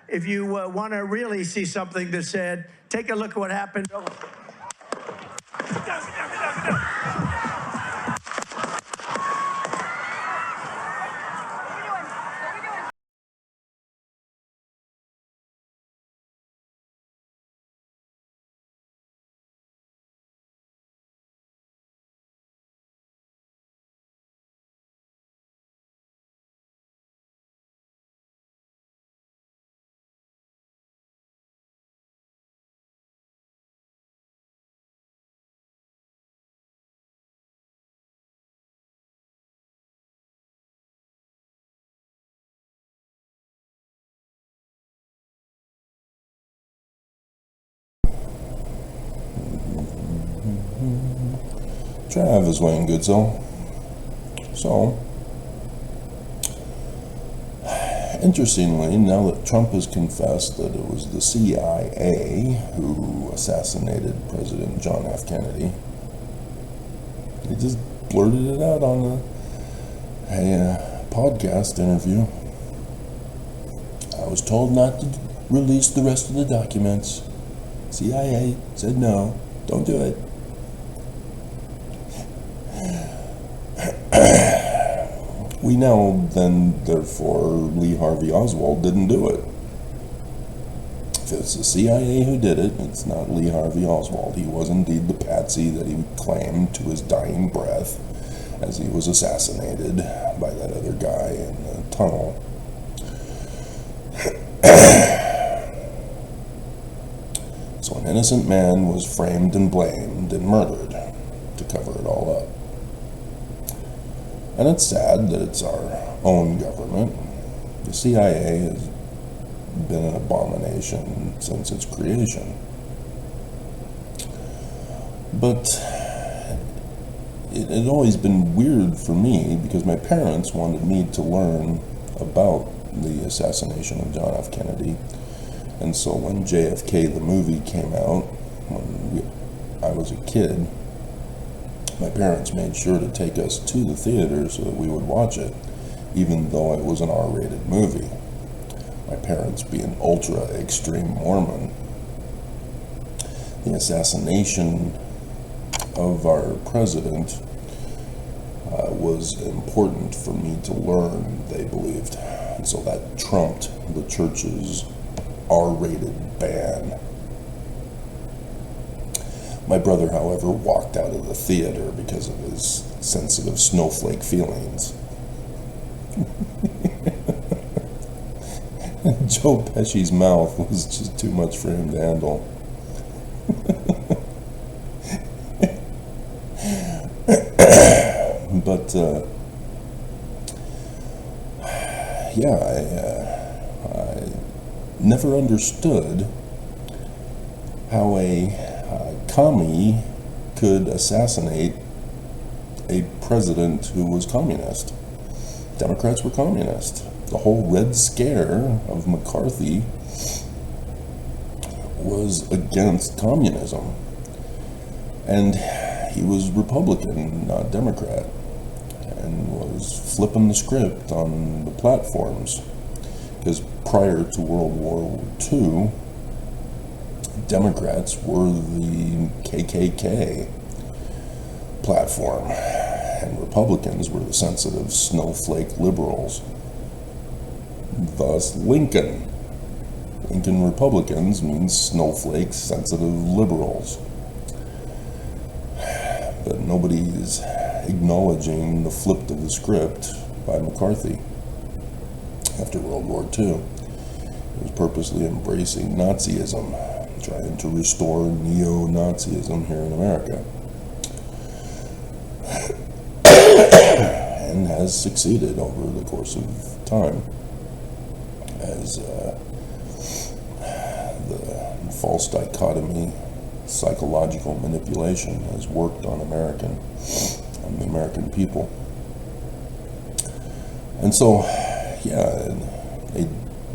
if you want to really see something that said, take a look at what happened. Travis Wayne Goodsell. So, interestingly, now that Trump has confessed that it was the CIA who assassinated President John F. Kennedy, he just blurted it out on a podcast interview. I was told not to release the rest of the documents. CIA said no, don't do it. We know then, therefore, Lee Harvey Oswald didn't do it. If it's the CIA who did it, it's not Lee Harvey Oswald. He was indeed the patsy that he claimed to his dying breath as he was assassinated by that other guy in the tunnel. So an innocent man was framed and blamed and murdered to cover it all up. And it's sad that it's our own government. The CIA has been an abomination since its creation. But it had always been weird for me because my parents wanted me to learn about the assassination of John F. Kennedy. And so when JFK the movie came out, when I was a kid, my parents made sure to take us to the theater so that we would watch it, even though it was an R-rated movie. My parents being ultra-extreme Mormon. The assassination of our president was important for me to learn, they believed. And so that trumped the church's R-rated ban. My brother, however, walked out of the theater because of his sensitive snowflake feelings. Joe Pesci's mouth was just too much for him to handle. But, I never understood how a commie could assassinate a president who was communist. Democrats were communist. The whole Red Scare of McCarthy was against communism. And he was Republican, not Democrat, and was flipping the script on the platforms. Because prior to World War II, Democrats were the KKK platform, and Republicans were the sensitive snowflake liberals. Thus, Lincoln Republicans means snowflake sensitive liberals. But nobody is acknowledging the flip of the script by McCarthy after World War II. He was purposely embracing Nazism, trying to restore neo-Nazism here in America. And has succeeded over the course of time as the false dichotomy, psychological manipulation has worked on the American people. And so, a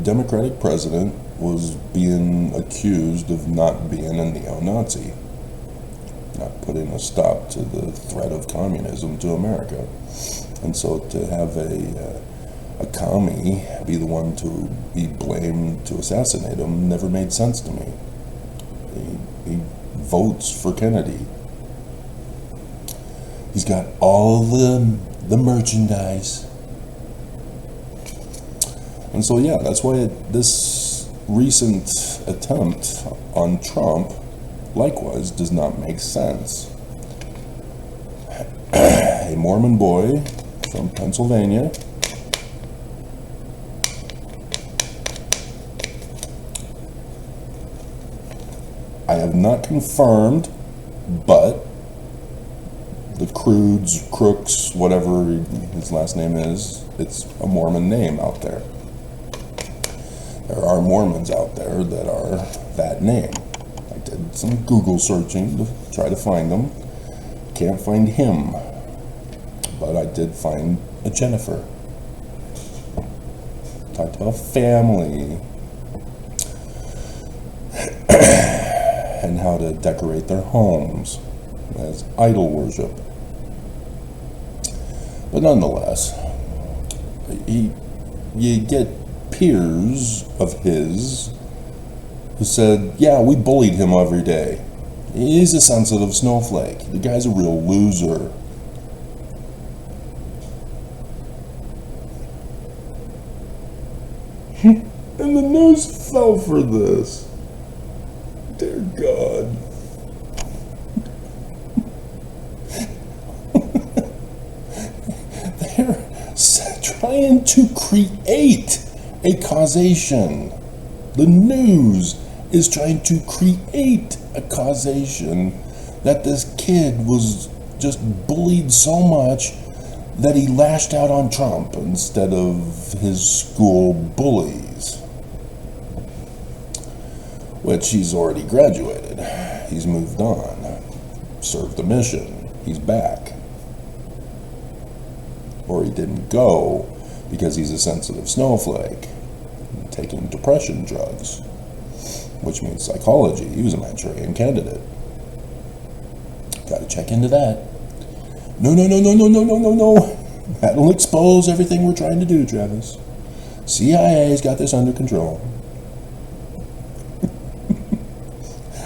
Democratic president was being accused of not being a neo-Nazi, not putting a stop to the threat of communism to America. And so to have a commie be the one to be blamed to assassinate him never made sense to me. He votes for Kennedy. He's got all the merchandise. And so, yeah, that's why this recent attempt on Trump, likewise, does not make sense. A Mormon boy from Pennsylvania I have not confirmed, but the Crooks, whatever his last name is, it's a Mormon name out there. There are Mormons out there that are that name. I did some Google searching to try to find them. Can't find him, but I did find a Jennifer. Talked about family and how to decorate their homes as idol worship. But nonetheless, you get peers of his who said, yeah, we bullied him every day. He's a sensitive snowflake. The guy's a real loser. And the news fell for this. Dear God. They're trying to create a causation. The news is trying to create a causation that this kid was just bullied so much that he lashed out on Trump instead of his school bullies. Which he's already graduated. He's moved on. Served a mission. He's back. Or he didn't go because he's a sensitive snowflake, taking depression drugs, which means psychology. He was a Manchurian candidate. Got to check into that. No. That'll expose everything we're trying to do, Travis. CIA's got this under control.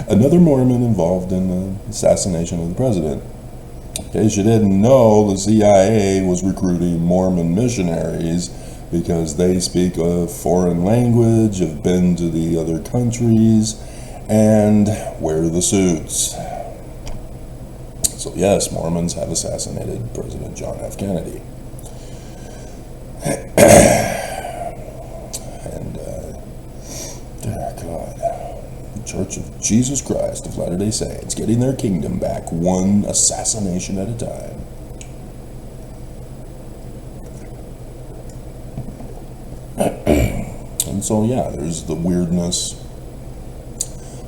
Another Mormon involved in the assassination of the president. In case you didn't know, the CIA was recruiting Mormon missionaries because they speak a foreign language, have been to the other countries, and wear the suits. So yes, Mormons have assassinated President John F. Kennedy. And, dear God, the Church of Jesus Christ of Latter-day Saints getting their kingdom back one assassination at a time. And so, yeah, there's the weirdness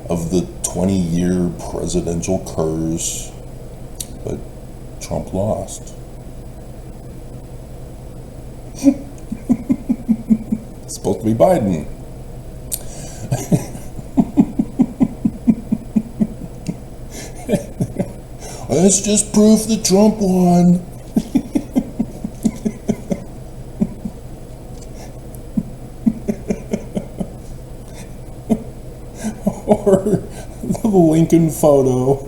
of the 20-year presidential curse, but Trump lost. It's supposed to be Biden. That's just proof that Trump won. Or the Lincoln photo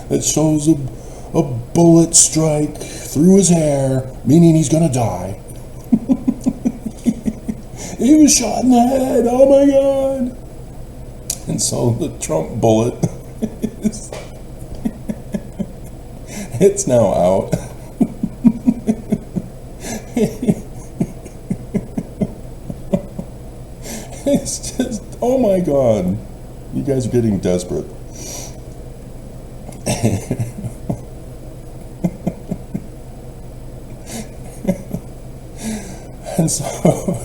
that shows a bullet strike through his hair, meaning he's gonna die. He was shot in the head, oh my God. And so the Trump bullet is, it's now out. It's just, oh my God. You guys are getting desperate. And so,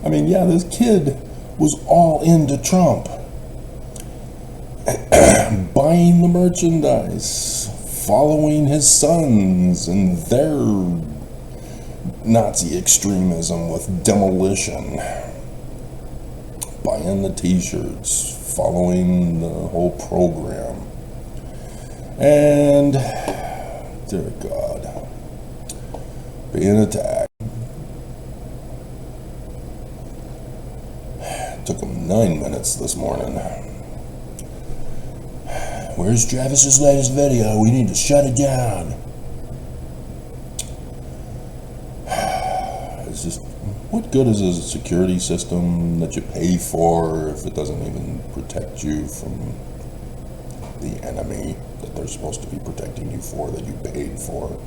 I mean, yeah, this kid was all into Trump. Buying the merchandise, following his sons and their Nazi extremism with demolition. Buying the t-shirts, following the whole program. And, dear God, being attacked. 9 minutes this morning. Where's Travis's latest video? We need to shut it down. It's just, what good is a security system that you pay for if it doesn't even protect you from the enemy that they're supposed to be protecting you for, that you paid for?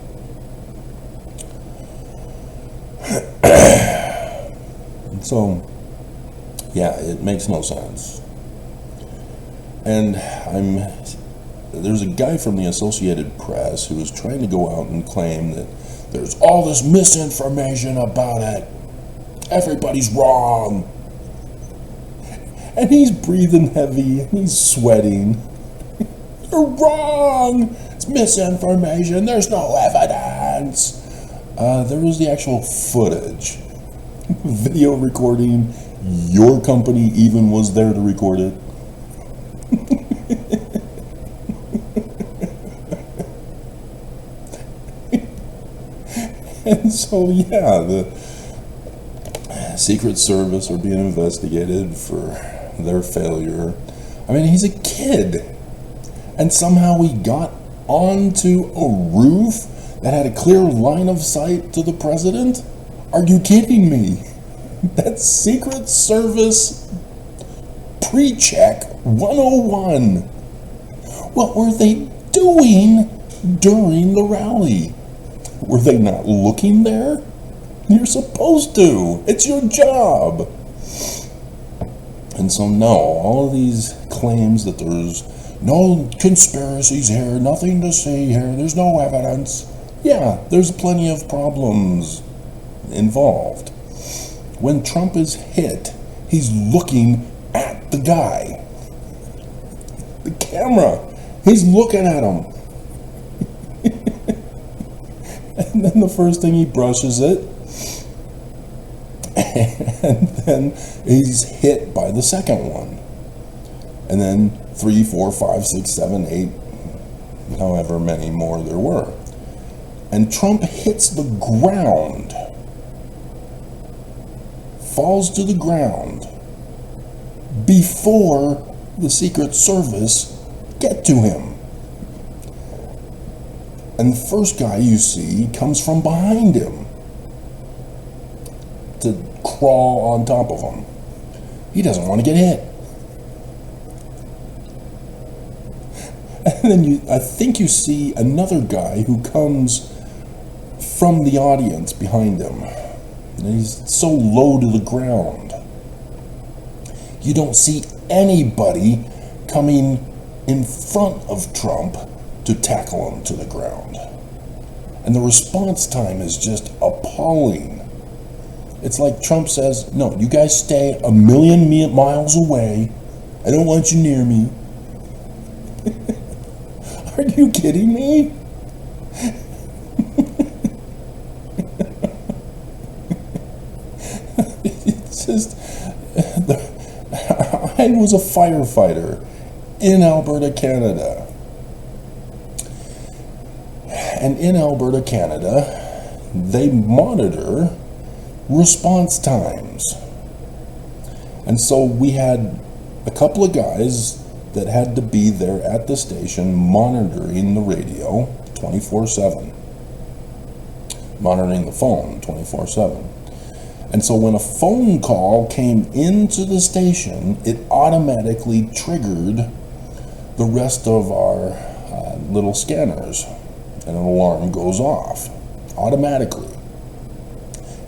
And so, yeah, it makes no sense. And there's a guy from the Associated Press who is trying to go out and claim that there's all this misinformation about it. Everybody's wrong. And he's breathing heavy, and he's sweating. You're wrong. It's misinformation. There's no evidence. There was the actual footage. Video recording. Your company even was there to record it. And so, yeah, the Secret Service are being investigated for their failure. I mean, he's a kid. And somehow he got onto a roof that had a clear line of sight to the president? Are you kidding me? That's Secret Service pre-check 101. What were they doing during the rally? Were they not looking there? You're supposed to. It's your job. And so, no, all of these claims that there's no conspiracies here, nothing to see here, there's no evidence. Yeah, there's plenty of problems involved. When Trump is hit, he's looking at the guy. The camera. He's looking at him. And then the first thing he brushes it. And then he's hit by the second one. And then 3, 4, 5, 6, 7, 8, however many more there were. And Trump hits the ground. Falls to the ground before the Secret Service get to him. And the first guy you see comes from behind him to crawl on top of him. He doesn't want to get hit. And then I think you see another guy who comes from the audience behind him. And he's so low to the ground. You don't see anybody coming in front of Trump to tackle him to the ground. And the response time is just appalling. It's like Trump says, no, you guys stay 1,000,000 miles away. I don't want you near me. Are you kidding me? It's just, I was a firefighter in Alberta, Canada. And in Alberta, Canada, they monitor response times. And so we had a couple of guys that had to be there at the station monitoring the radio 24/7. Monitoring the phone 24/7. And so when a phone call came into the station, it automatically triggered the rest of our little scanners. And an alarm goes off automatically.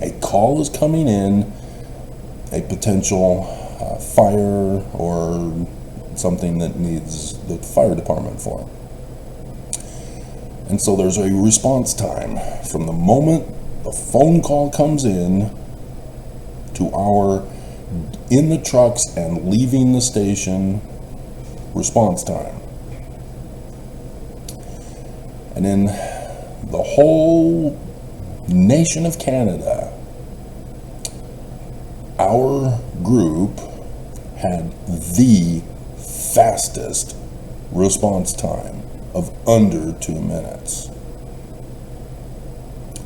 A call is coming in, a potential fire or something that needs the fire department for. And so there's a response time from the moment the phone call comes in to our in the trucks and leaving the station response time. And in the whole nation of Canada, our group had the fastest response time of under 2 minutes.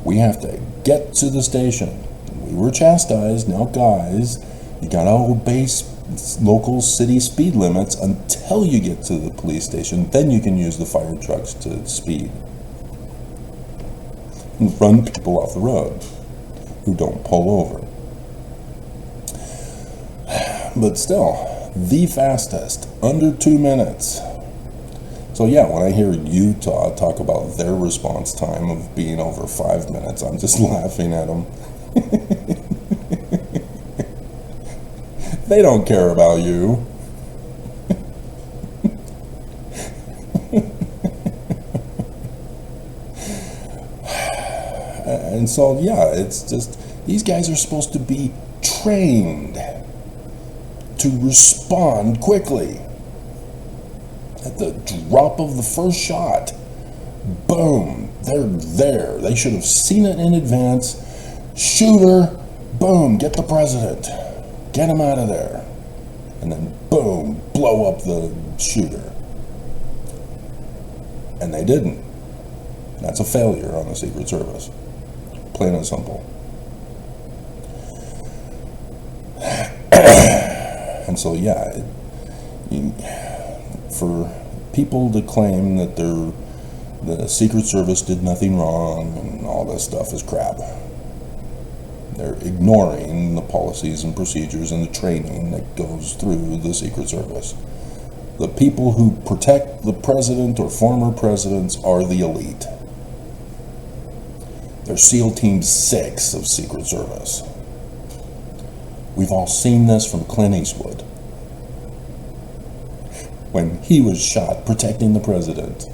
We have to get to the station. We were chastised. Now, guys, you gotta obey local city speed limits until you get to the police station. Then you can use the fire trucks to speed and run people off the road who don't pull over. But still, the fastest, under 2 minutes. So yeah, when I hear Utah talk about their response time of being over 5 minutes, I'm just laughing at them. They don't care about you. And so yeah, it's just, these guys are supposed to be trained to respond quickly. At the drop of the first shot, boom, they're there. They should have seen it in advance. Shooter, boom, get the president. Get him out of there. And then boom, blow up the shooter. And they didn't. That's a failure on the Secret Service. Plain and simple. And so yeah, for people to claim that the Secret Service did nothing wrong and all this stuff is crap. They're ignoring the policies and procedures and the training that goes through the Secret Service. The people who protect the president or former presidents are the elite. They're SEAL Team 6 of Secret Service. We've all seen this from Clint Eastwood when he was shot protecting the president.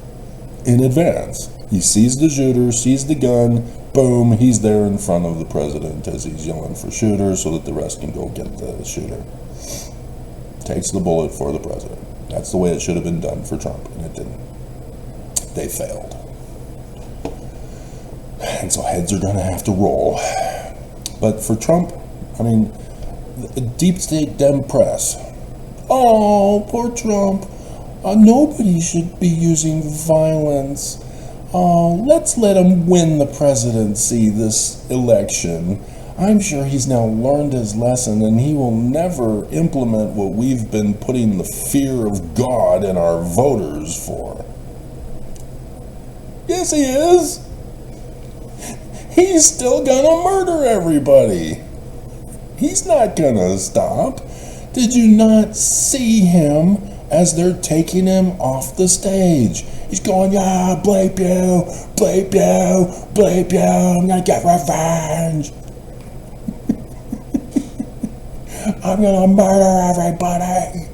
In advance, he sees the shooter, sees the gun, boom, he's there in front of the president as he's yelling for shooter so that the rest can go get the shooter. Takes the bullet for the president. That's the way it should have been done for Trump, and it didn't. They failed. And so heads are going to have to roll. But for Trump, I mean, the deep state Dem press. Oh, poor Trump. Nobody should be using violence. Let's let him win the presidency this election. I'm sure he's now learned his lesson and he will never implement what we've been putting the fear of God in our voters for. Yes, he is. He's still gonna murder everybody. He's not gonna stop. Did you not see him as they're taking him off the stage? He's going, yeah, bleep you, bleep you, bleep you, I'm gonna get revenge. I'm gonna murder everybody.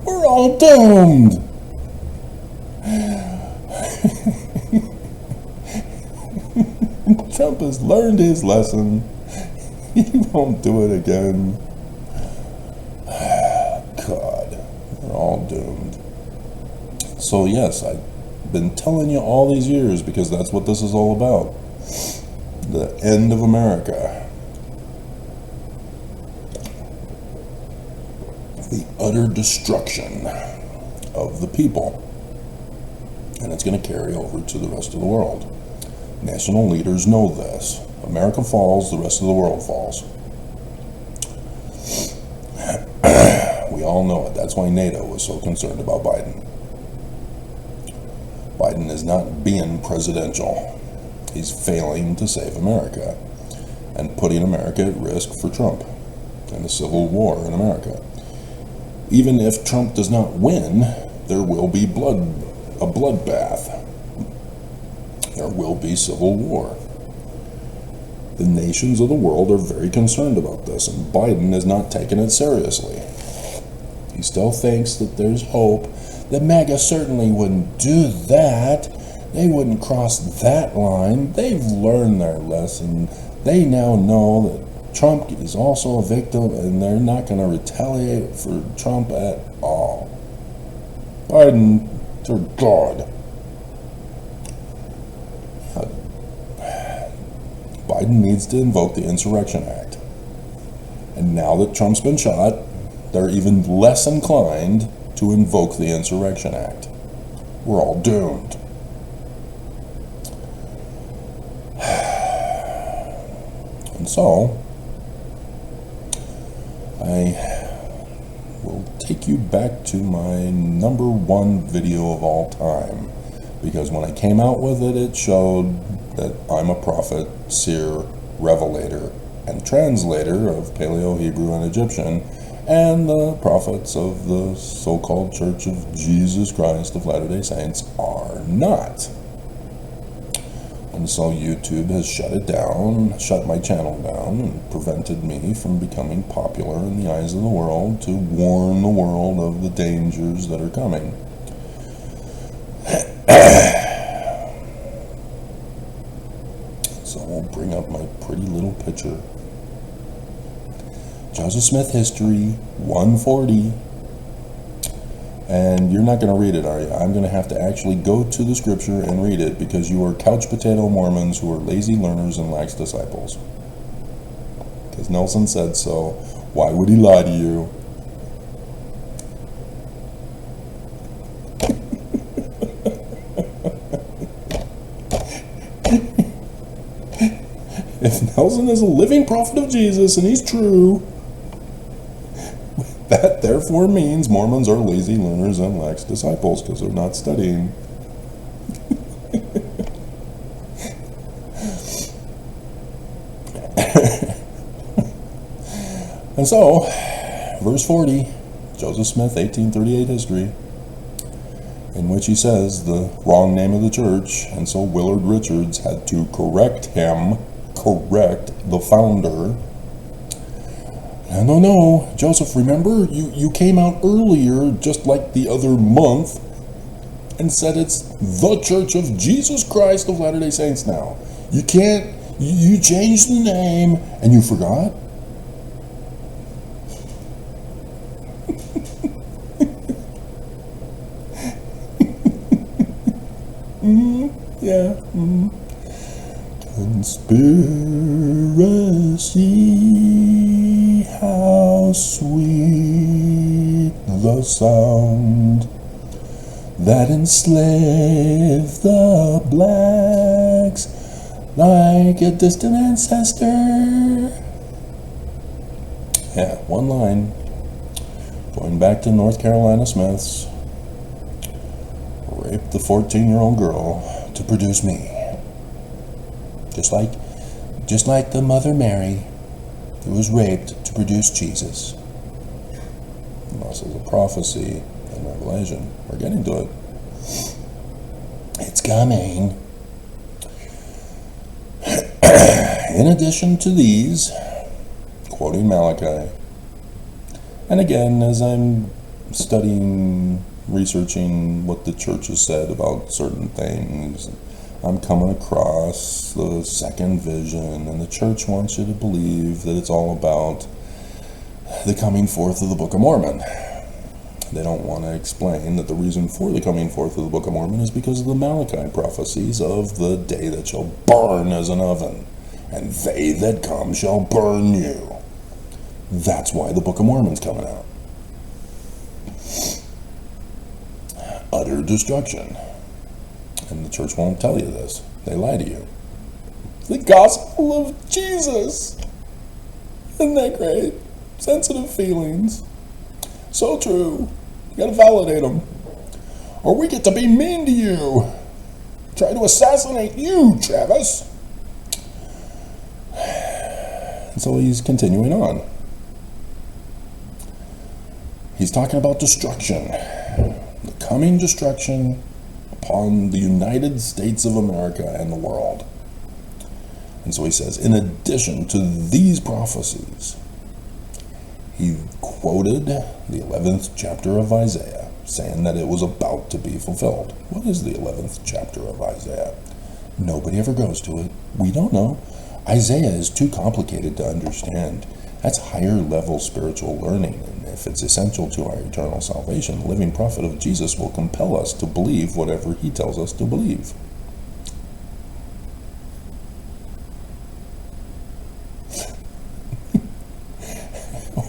We're all doomed. Trump has learned his lesson. He won't do it again. God, we're all doomed. So yes, I've been telling you all these years because that's what this is all about. The end of America. The utter destruction of the people. And it's going to carry over to the rest of the world. National leaders know this. America falls, the rest of the world falls. We all know it. That's why NATO was so concerned about Biden. Biden is not being presidential. He's failing to save America and putting America at risk for Trump and the civil war in America. Even if Trump does not win, there will be a bloodbath. There will be civil war. The nations of the world are very concerned about this, and Biden is not taking it seriously. He still thinks that there's hope. The MAGA certainly wouldn't do that. They wouldn't cross that line. They've learned their lesson. They now know that Trump is also a victim, and they're not going to retaliate for Trump at all. Biden, dear God. Biden needs to invoke the Insurrection Act. And now that Trump's been shot, they're even less inclined to invoke the Insurrection Act. We're all doomed. And And so, I will take you back to my #1 video of all time, because when I came out with it, it showed that I'm a prophet, seer, revelator, and translator of Paleo, Hebrew, and Egyptian, and the prophets of the so-called Church of Jesus Christ of Latter-day Saints are not. And so YouTube has shut it down, shut my channel down, and prevented me from becoming popular in the eyes of the world to warn the world of the dangers that are coming. So I'll bring up my pretty little picture. Joseph Smith History 140. And you're not going to read it, are you? I'm going to have to actually go to the scripture and read it, because you are couch potato Mormons who are lazy learners and lax disciples. Because Nelson said so. Why would he lie to you? If Nelson is a living prophet of Jesus and he's true, that therefore means Mormons are lazy learners and lax disciples, because they're not studying. And so, verse 40, Joseph Smith, 1838 history, in which he says the wrong name of the church, and so Willard Richards had to correct the founder. No, Joseph, remember, you came out earlier, just like the other month, and said it's the Church of Jesus Christ of Latter-day Saints now. You can't, you changed the name, and you forgot? Yeah. Conspiracy, how sweet the sound that enslaved the blacks like a distant ancestor. Yeah, one line. Going back to North Carolina Smiths, raped the 14-year-old girl to produce me. Just like the Mother Mary, who was raped to produce Jesus. And this is a prophecy in Revelation. We're getting to it. It's coming. In addition to these, quoting Malachi, and again, as I'm studying, researching what the church has said about certain things, I'm coming across the second vision, and the church wants you to believe that it's all about the coming forth of the Book of Mormon. They don't want to explain that the reason for the coming forth of the Book of Mormon is because of the Malachi prophecies of the day that shall burn as an oven, and they that come shall burn you. That's why the Book of Mormon's coming out. Utter destruction. And the church won't tell you this. They lie to you. The gospel of Jesus. Isn't that great? Sensitive feelings. So true. You gotta validate them. Or we get to be mean to you. Try to assassinate you, Travis. And so he's continuing on. He's talking about destruction. The coming destruction upon the United States of America and the world. And so he says, in addition to these prophecies, he quoted the 11th chapter of Isaiah, saying that it was about to be fulfilled. What is the 11th chapter of Isaiah? Nobody ever goes to it. We don't know. Isaiah is too complicated to understand. That's higher level spiritual learning, and if it's essential to our eternal salvation, the living prophet of Jesus will compel us to believe whatever he tells us to believe.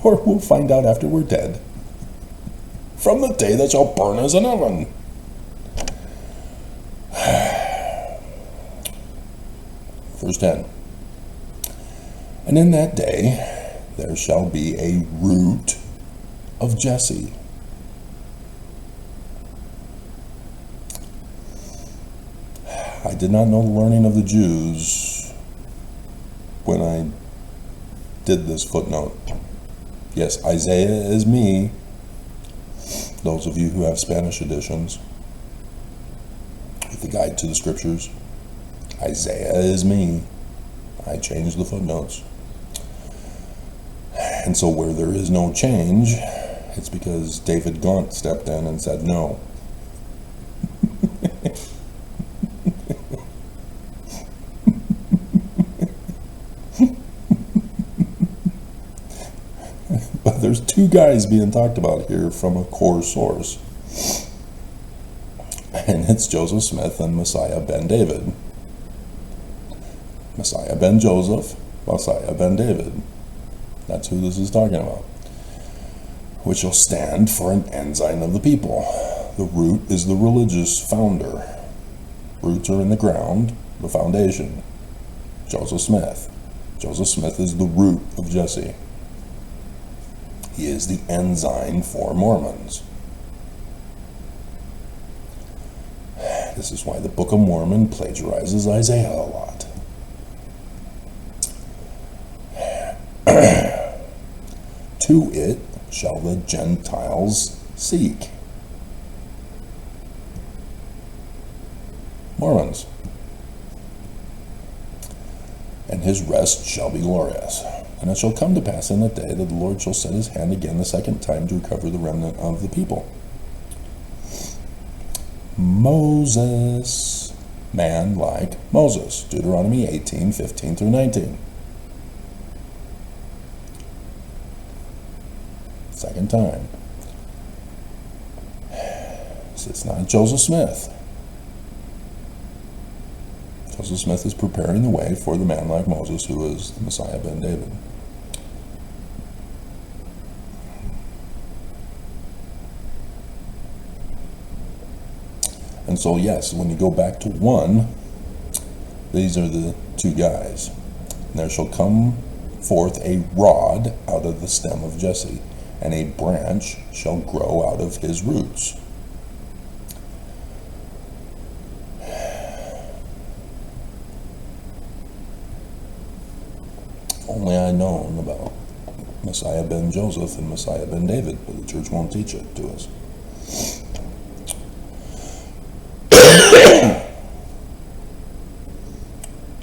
Or we'll find out after we're dead. From the day that shall burn as an oven. Verse 10. And in that day there shall be a root of Jesse. I did not know the learning of the Jews when I did this footnote. Yes, Isaiah is me. Those of you who have Spanish editions with the guide to the scriptures, Isaiah is me. I changed the footnotes. And so where there is no change, it's because David Gaunt stepped in and said no. But there's two guys being talked about here from a core source. And it's Joseph Smith and Messiah ben David. Messiah ben Joseph, Messiah ben David. That's who this is talking about. Which will stand for an ensign of the people. The root is the religious founder. Roots are in the ground, the foundation. Joseph Smith. Joseph Smith is the root of Jesse. He is the ensign for Mormons. This is why the Book of Mormon plagiarizes Isaiah a lot. To it shall the Gentiles seek. Mormons. And his rest shall be glorious. And it shall come to pass in that day that the Lord shall set his hand again the second time to recover the remnant of the people. Moses, man like Moses. Deuteronomy 18:15-19. Second time. So it's not Joseph Smith. Joseph Smith is preparing the way for the man like Moses, who is the Messiah ben David. And so, yes, when you go back to 1, these are the two guys. And there shall come forth a rod out of the stem of Jesse, and a branch shall grow out of his roots. Only I known about Messiah ben Joseph and Messiah ben David, but the church won't teach it to us.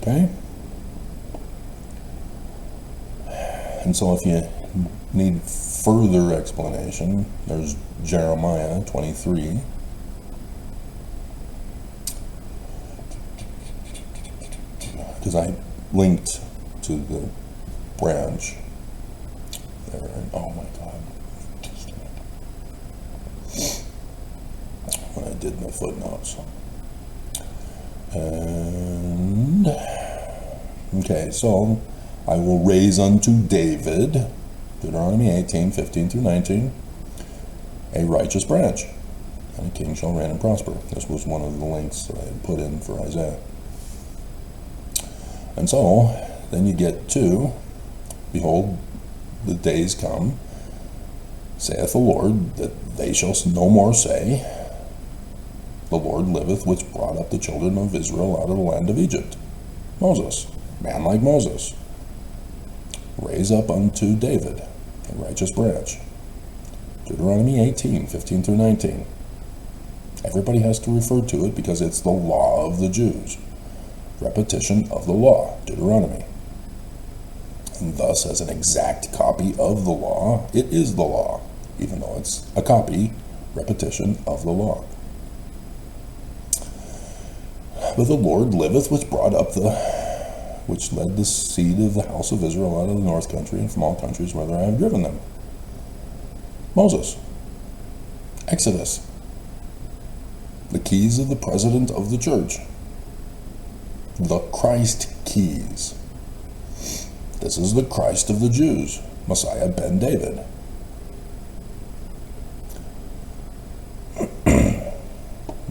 Okay? And so if you need further explanation, there's Jeremiah 23. Because I linked to the branch there, and oh my God, when I did the footnotes. And okay, so I will raise unto David, Deuteronomy 18:15-19, a righteous branch, and a king shall reign and prosper. This was one of the links that I had put in for Isaiah. And so then you get to, behold, the days come, saith the Lord, that they shall no more say, the Lord liveth, which brought up the children of Israel out of the land of Egypt. Moses, man like Moses. Raise up unto David a righteous branch. Deuteronomy 18:15-19. Everybody has to refer to it because it's the law of the Jews. Repetition of the law, Deuteronomy. And thus, as an exact copy of the law, it is the law, even though it's a copy, repetition of the law. But the Lord liveth, which led the seed of the house of Israel out of the north country and from all countries whither I have driven them. Moses. Exodus. The keys of the president of the church. The Christ keys. This is the Christ of the Jews, Messiah ben David.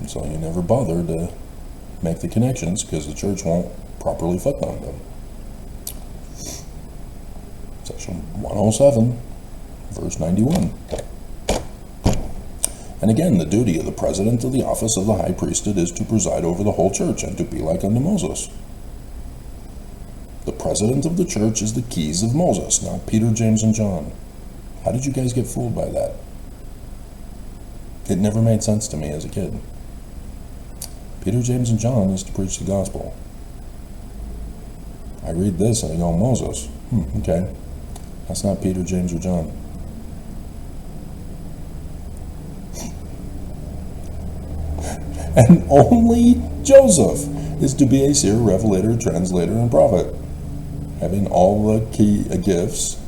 So you never bother to make the connections because the church won't properly footnote them. section 107, verse 91. And again, the duty of the president of the office of the high priesthood is to preside over the whole church and to be like unto Moses. The president of the church is the keys of Moses, not Peter, James, and John. How did you guys get fooled by that? It never made sense to me as a kid. Peter, James, and John is to preach the gospel. I read this and I go, Moses. Okay. That's not Peter, James, or John. And only Joseph is to be a seer, revelator, translator, and prophet, having all the key gifts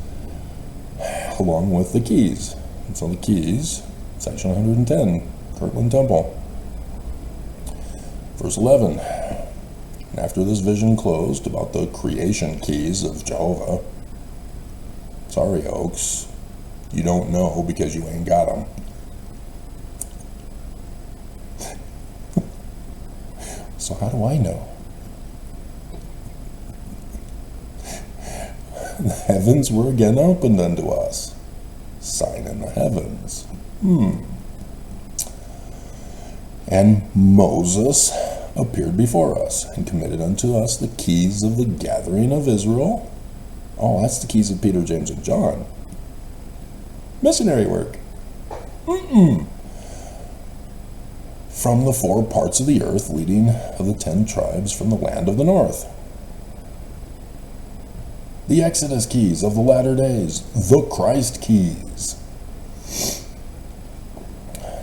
along with the keys. And so the keys, section 110, Kirtland Temple. Verse 11. After this vision closed about the creation keys of Jehovah, sorry, Oaks, you don't know because you ain't got them. So how do I know? The heavens were again opened unto us. Sign in the heavens. And Moses appeared before us and committed unto us the keys of the gathering of Israel. Oh, that's the keys of Peter, James, and John. Missionary work. From the 4 parts of the earth, leading of the 10 tribes from the land of the north. The Exodus keys of the latter days, the Christ keys.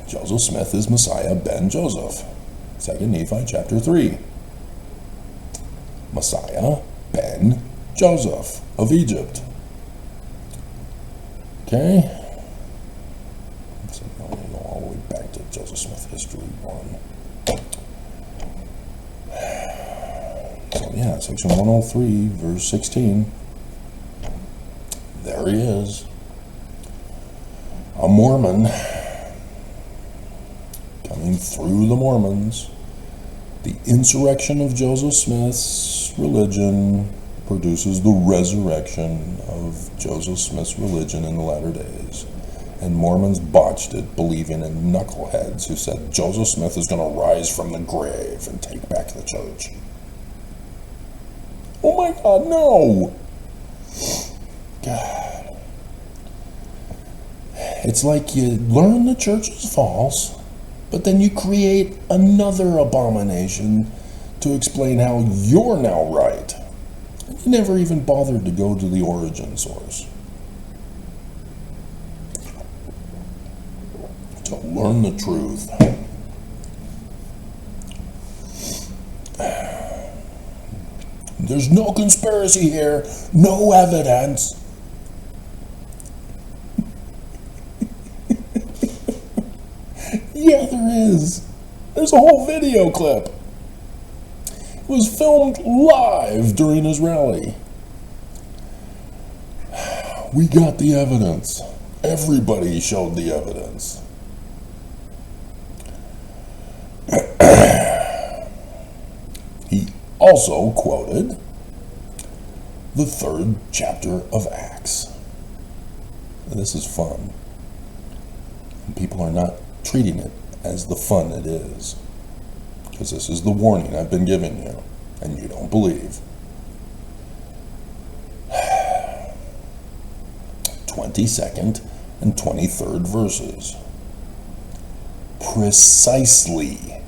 Joseph Smith is Messiah ben Joseph. 2 Nephi chapter 3. Messiah ben Joseph of Egypt. Okay. So now we go all the way back to Joseph Smith History 1. So yeah, section 103, verse 16. There he is. A Mormon coming through the Mormons. The insurrection of Joseph Smith's religion produces the resurrection of Joseph Smith's religion in the latter days. And Mormons botched it, believing in knuckleheads who said Joseph Smith is going to rise from the grave and take back the church. Oh my God, no! God. It's like you learn the church is false, but then you create another abomination to explain how you're now right. And you never even bothered to go to the origin source. To learn the truth. There's no conspiracy here, no evidence. Yeah, there is. There's a whole video clip. It was filmed live during his rally. We got the evidence. Everybody showed the evidence. He also quoted the 3rd chapter of Acts. And this is fun. And people are not treating it as the fun it is. Because this is the warning I've been giving you, and you don't believe. 22nd and 23rd verses. Precisely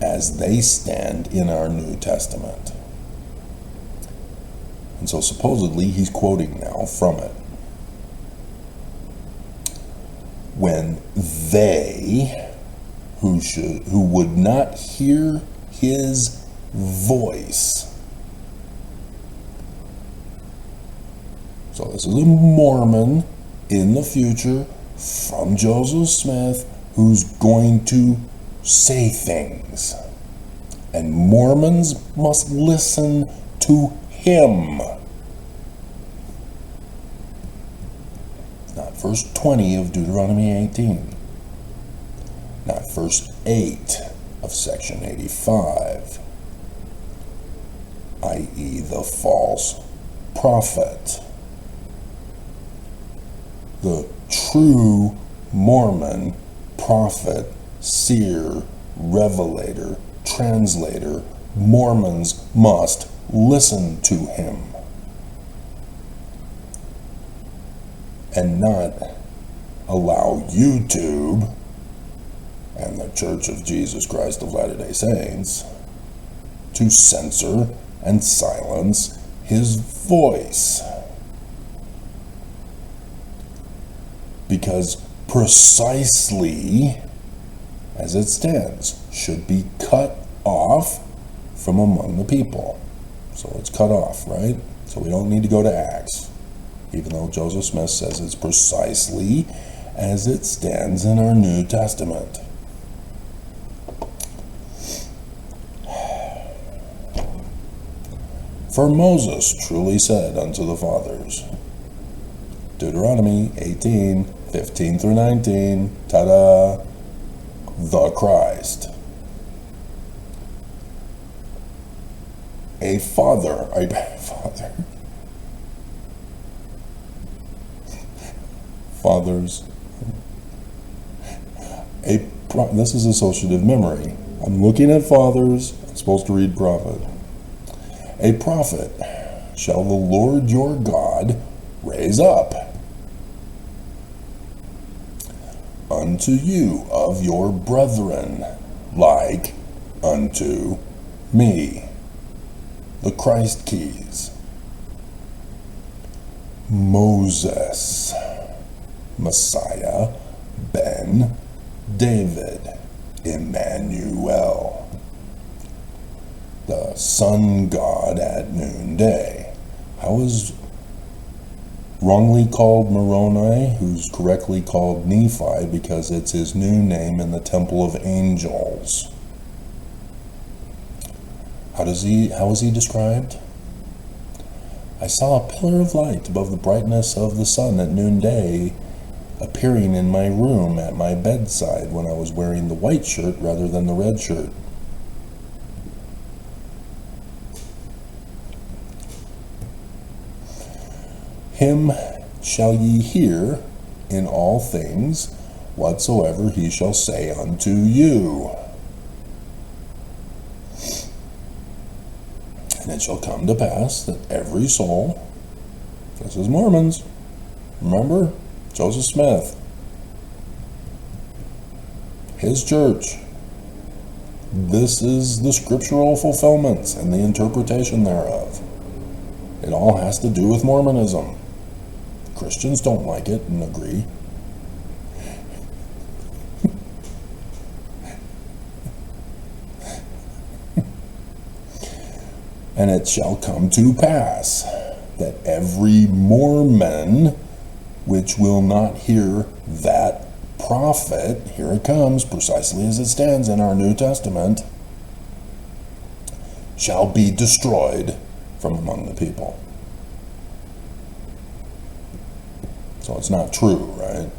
as they stand in our New Testament. And so supposedly he's quoting now from it. When they who would not hear his voice. So this is a Mormon in the future from Joseph Smith who's going to say things. And Mormons must listen to him. Not verse 20 of Deuteronomy 18. Not verse 8 of section 85, i.e. the false prophet. the true Mormon prophet, seer, revelator, translator, Mormons must listen to him and not allow YouTube and the Church of Jesus Christ of Latter-day Saints to censor and silence his voice. Because precisely as it stands should be cut off from among the people. So it's cut off, right? So we don't need to go to Acts, even though Joseph Smith says it's precisely as it stands in our New Testament. For Moses truly said unto the fathers, Deuteronomy 18, 15 through 19, ta-da, the Christ. A father, fathers, this is associative memory. I'm looking at fathers, I'm supposed to read prophet. A prophet shall the Lord your God raise up unto you of your brethren, like unto me. The Christ keys. Moses, Messiah, Ben, David, Emmanuel, the sun god at noonday. How is wrongly called Moroni, who's correctly called Nephi, because it's his new name in the temple of angels? How is he described? I saw a pillar of light above the brightness of the sun at noonday, appearing in my room at my bedside when I was wearing the white shirt rather than the red shirt. Him shall ye hear in all things whatsoever he shall say unto you. And it shall come to pass that every soul, this is Mormons, remember, Joseph Smith, his church, this is the scriptural fulfillments and the interpretation thereof. It all has to do with Mormonism. Christians don't like it and agree. And it shall come to pass that every Mormon which will not hear that prophet, here it comes, precisely as it stands in our New Testament, shall be destroyed from among the people. So it's not true, right?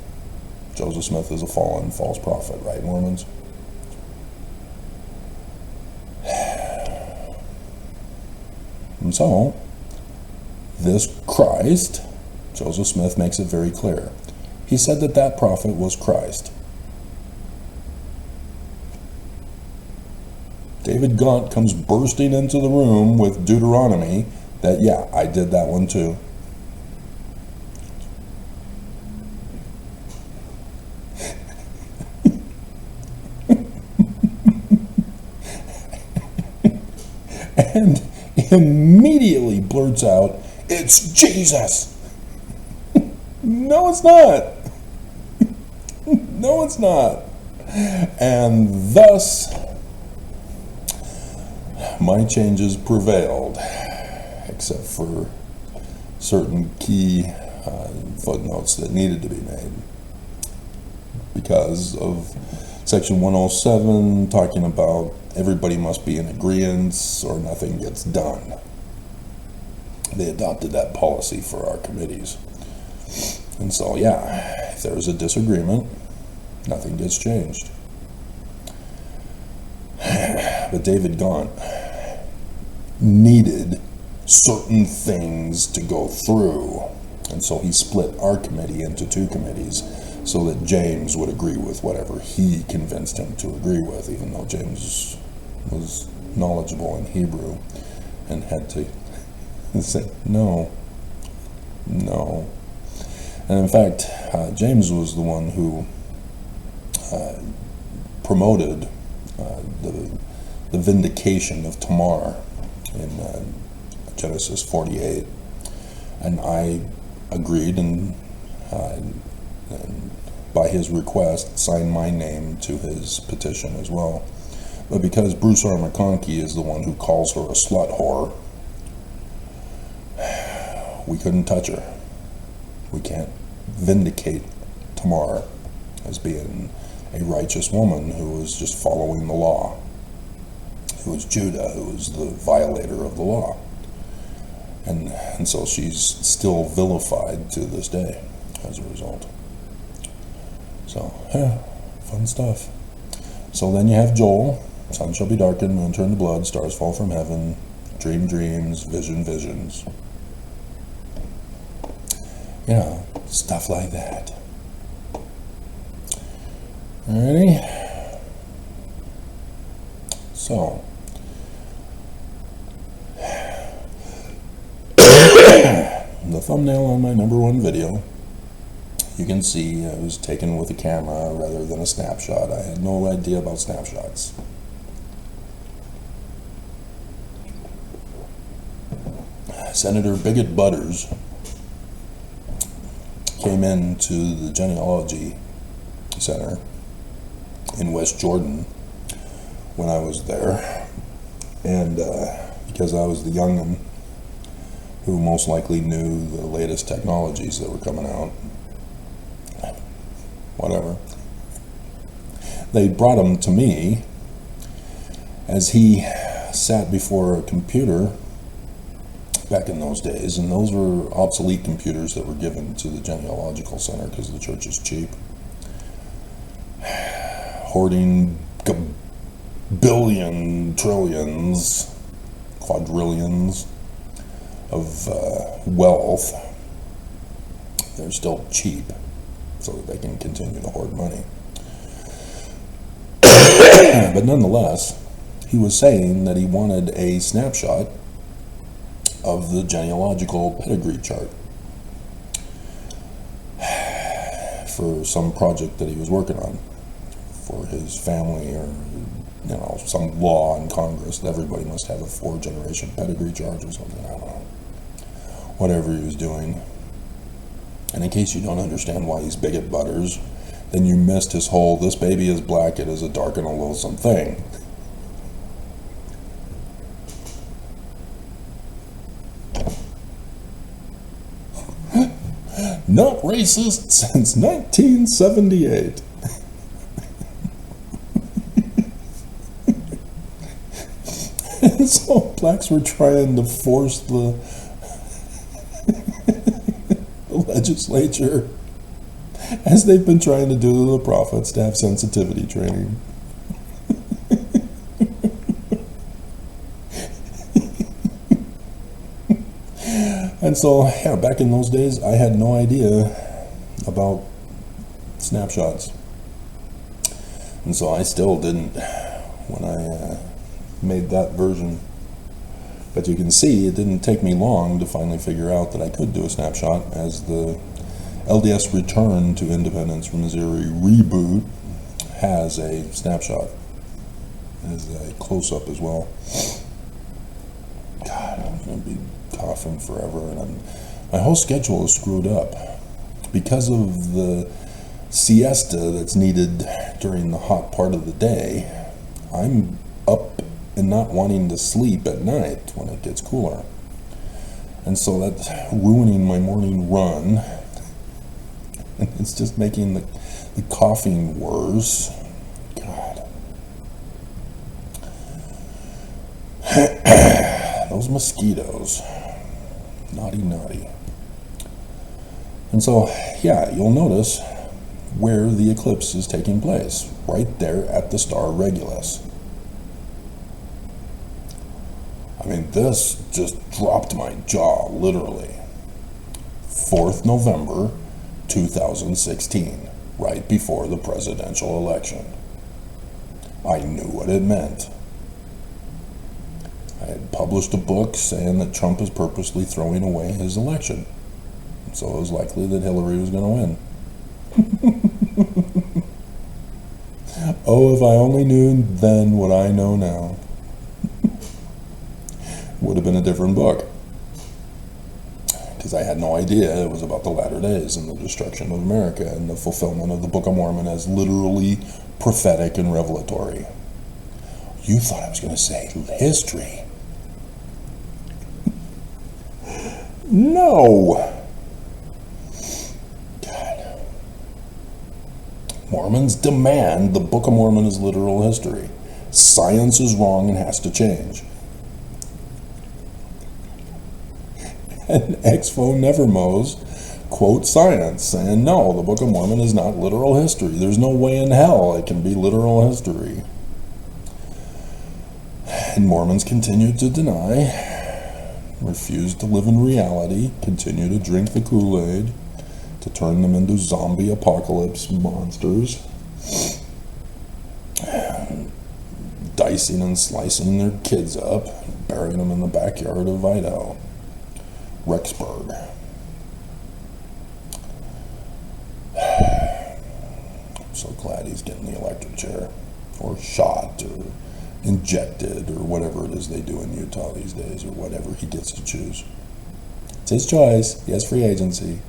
Joseph Smith is a fallen false prophet, right, Mormons? And so, this Christ, Joseph Smith makes it very clear. He said that that prophet was Christ. David Gaunt comes bursting into the room with Deuteronomy that, yeah, I did that one too. And immediately blurts out, "It's Jesus." No, it's not. No, it's not. And thus, my changes prevailed, except for certain key footnotes that needed to be made because of Section 107 talking about everybody must be in agreement or nothing gets done. They adopted that policy for our committees. And so, yeah, if there's a disagreement, nothing gets changed. But David Gaunt needed certain things to go through. And so he split our committee into 2 committees so that James would agree with whatever he convinced him to agree with, even though James was knowledgeable in Hebrew and had to say, no. And in fact, James was the one who promoted the vindication of Tamar in Genesis 48. And I agreed and by his request, signed my name to his petition as well. But because Bruce R. McConkie is the one who calls her a slut whore, we couldn't touch her. We can't vindicate Tamar as being a righteous woman who was just following the law. It was Judah who was the violator of the law. And so she's still vilified to this day as a result. So, yeah, fun stuff. So then you have Joel, sun shall be darkened, moon turn to blood, stars fall from heaven, dream dreams, vision visions. You know, stuff like that. Alrighty. So, the thumbnail on my #1 video, you can see I was taken with a camera rather than a snapshot. I had no idea about snapshots. Senator Bigot Butters came into the genealogy center in West Jordan when I was there, and because I was the young'un who most likely knew the latest technologies that were coming out, whatever, they brought him to me as he sat before a computer back in those days, and those were obsolete computers that were given to the genealogical center because the church is cheap, hoarding billion, trillions, quadrillions of wealth. They're still cheap so that they can continue to hoard money. But nonetheless, he was saying that he wanted a snapshot of the genealogical pedigree chart for some project that he was working on for his family, or you know, some law in Congress that everybody must have a 4-generation pedigree chart or something. I don't know. Whatever he was doing. And in case you don't understand why he's Bigot Butters, then you missed his whole "this baby is black, it is a dark and a loathsome thing." Not racist since 1978. And so blacks were trying to force the legislature, as they've been trying to do to the prophets, to have sensitivity training. And so, yeah, back in those days, I had no idea about snapshots. And so I still didn't when I made that version. But you can see it didn't take me long to finally figure out that I could do a snapshot, as the LDS Return to Independence from Missouri reboot has a snapshot. As a close-up as well. God, I'm going to be coughing forever, and my whole schedule is screwed up because of the siesta that's needed during the hot part of the day. I'm up and not wanting to sleep at night when it gets cooler, and so that's ruining my morning run, and it's just making the coughing worse. God. Those mosquitoes. Naughty. And so, yeah, you'll notice where the eclipse is taking place, right there at the star Regulus. I mean, this just dropped my jaw, literally. 4th November 2016, right before the presidential election. I knew what it meant. I had published a book saying that Trump is purposely throwing away his election, so it was likely that Hillary was going to win. Oh, if I only knew then what I know now. Would have been a different book. Because I had no idea it was about the latter days and the destruction of America and the fulfillment of the Book of Mormon as literally prophetic and revelatory. You thought I was going to say history. No. God. Mormons demand the Book of Mormon is literal history. Science is wrong and has to change. And Expo Nevermose quotes science, saying, no, the Book of Mormon is not literal history. There's no way in hell it can be literal history. And Mormons continue to deny, refuse to live in reality, continue to drink the Kool-Aid, to turn them into zombie apocalypse monsters, dicing and slicing their kids up, burying them in the backyard of Idaho. Rexburg. I'm so glad he's getting the electric chair, or shot, or injected, or whatever it is they do in Utah these days, or whatever he gets to choose. It's his choice. He has free agency.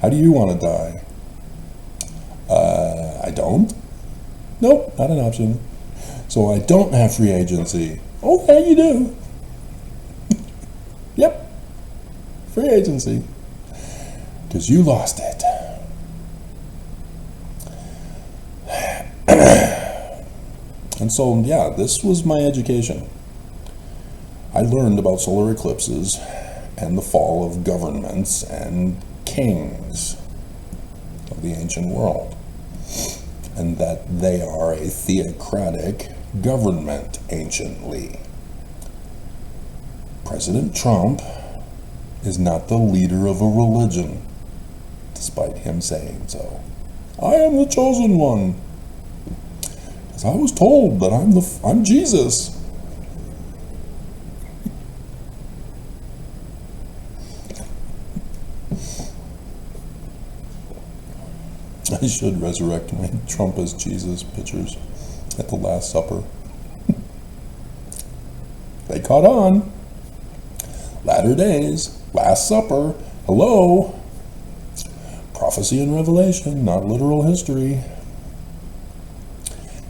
How do you want to die? I don't. Nope, not an option. So I don't have free agency. Okay, you do. Yep. Free agency, because you lost it. And so, yeah, this was my education. I learned about solar eclipses and the fall of governments and kings of the ancient world, and that they are a theocratic government anciently. President Trump is not the leader of a religion, despite him saying so. I am the chosen one, because I was told that I'm Jesus. I should resurrect my Trump as Jesus pictures at the Last Supper. They caught on. Latter days, Last Supper, hello. Prophecy and revelation, not literal history.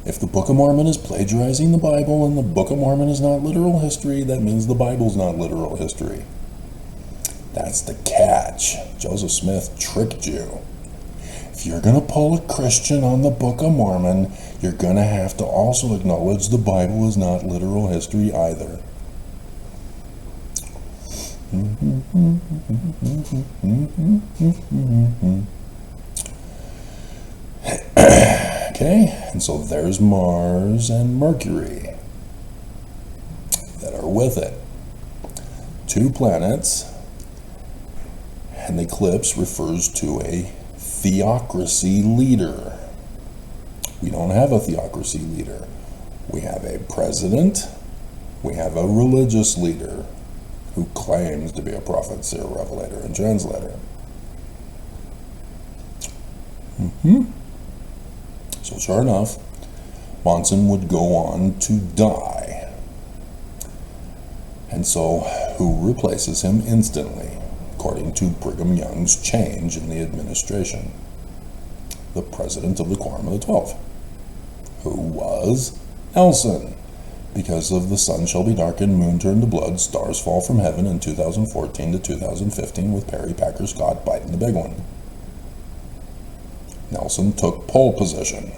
If the Book of Mormon is plagiarizing the Bible and the Book of Mormon is not literal history, that means the Bible's not literal history. That's the catch. Joseph Smith tricked you. If you're going to pull a Christian on the Book of Mormon, you're going to have to also acknowledge the Bible is not literal history either. Okay, and so there's Mars and Mercury that are with it. 2 planets. An eclipse refers to a theocracy leader. We don't have a theocracy leader. We have a president. We have a religious leader who claims to be a prophet, seer, revelator, and translator. So sure enough, Monson would go on to die. And so who replaces him instantly, according to Brigham Young's change in the administration? The president of the Quorum of the 12, who was Nelson. Because of the sun shall be darkened, moon turned to blood, stars fall from heaven in 2014 to 2015 with Perry Packer Scott biting the big one. Nelson took pole position.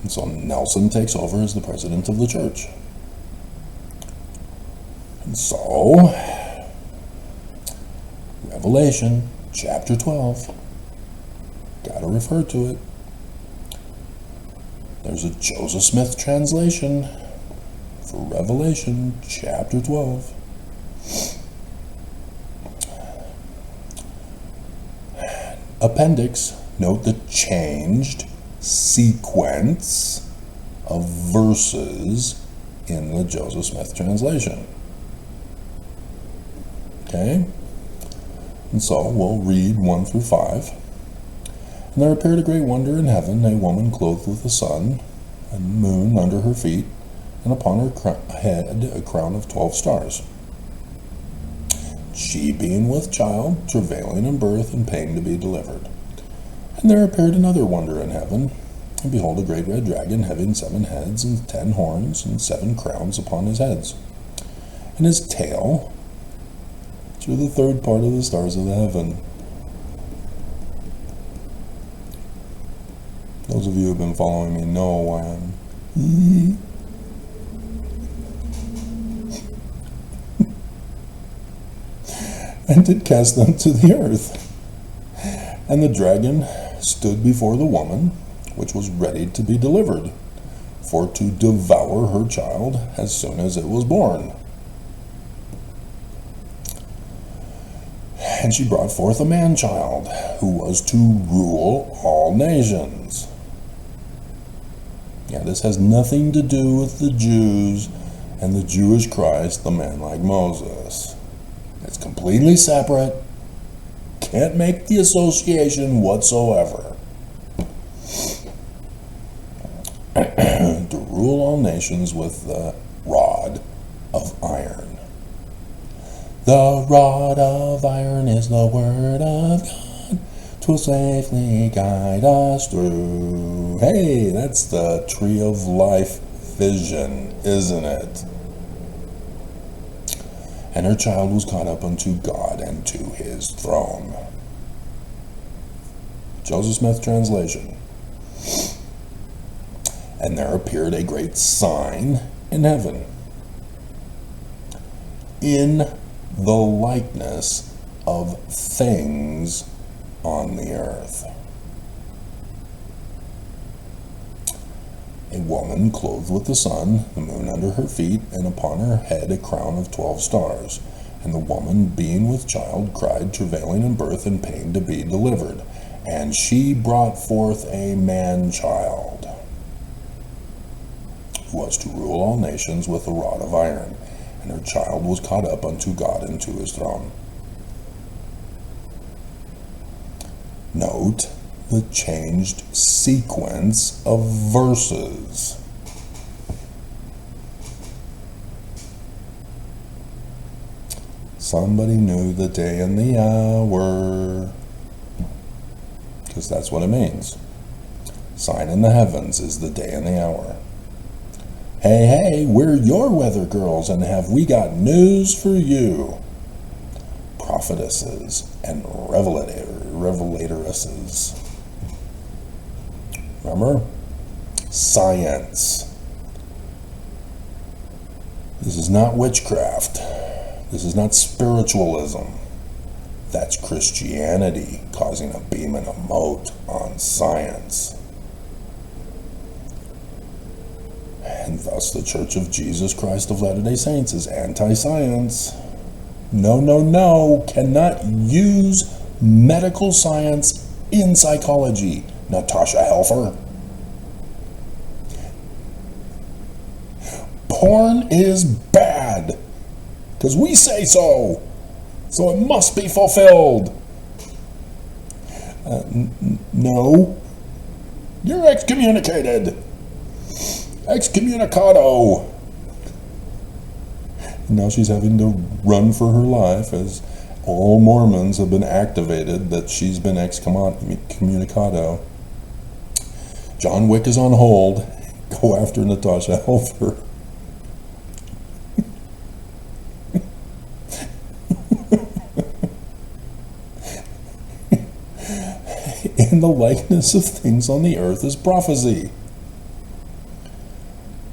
And so Nelson takes over as the president of the church. And so, Revelation chapter 12, gotta refer to it. There's a Joseph Smith translation for Revelation chapter 12. Appendix, note the changed sequence of verses in the Joseph Smith translation. Okay? And so we'll read 1 through 5. And there appeared a great wonder in heaven, a woman clothed with the sun, and moon under her feet, and upon her head a crown of 12 stars. She being with child, travailing in birth, and pain to be delivered. And there appeared another wonder in heaven, and behold, a great red dragon, having 7 heads, and 10 horns, and 7 crowns upon his heads. And his tail drew the third part of the stars of the heaven. Those of you who have been following me know why I'm and did cast them to the earth. And the dragon stood before the woman, which was ready to be delivered, for to devour her child as soon as it was born. And she brought forth a man-child, who was to rule all nations. Yeah, this has nothing to do with the Jews and the Jewish Christ, the man like Moses. It's completely separate. Can't make the association whatsoever. To rule all nations with the rod of iron. The rod of iron is the word of God. 'Twill safely guide us through. Hey, that's the tree of life vision, isn't it? And her child was caught up unto God and to his throne. Joseph Smith translation. And there appeared a great sign in heaven, in the likeness of things on the earth. A woman clothed with the sun, the moon under her feet, and upon her head a crown of 12 stars. And the woman, being with child, cried, travailing in birth and pain to be delivered. And she brought forth a man-child, who was to rule all nations with a rod of iron. And her child was caught up unto God and to his throne. Note the changed sequence of verses. Somebody knew the day and the hour, because that's what it means. Sign in the heavens is the day and the hour. Hey, hey, we're your weather girls, and have we got news for you. Prophetesses and revelatoresses. Remember? Science. This is not witchcraft. This is not spiritualism. That's Christianity causing a beam and a mote on science. And thus the Church of Jesus Christ of Latter-day Saints is anti-science. No, no, no, cannot use medical science in psychology. Natasha Helfer. Porn is bad, because we say so. So it must be fulfilled. No. You're excommunicated. Excommunicado. Now she's having to run for her life as all Mormons have been activated that she's been excommunicado. John Wick is on hold. Go after Natasha Helfer. In the likeness of things on the earth is prophecy.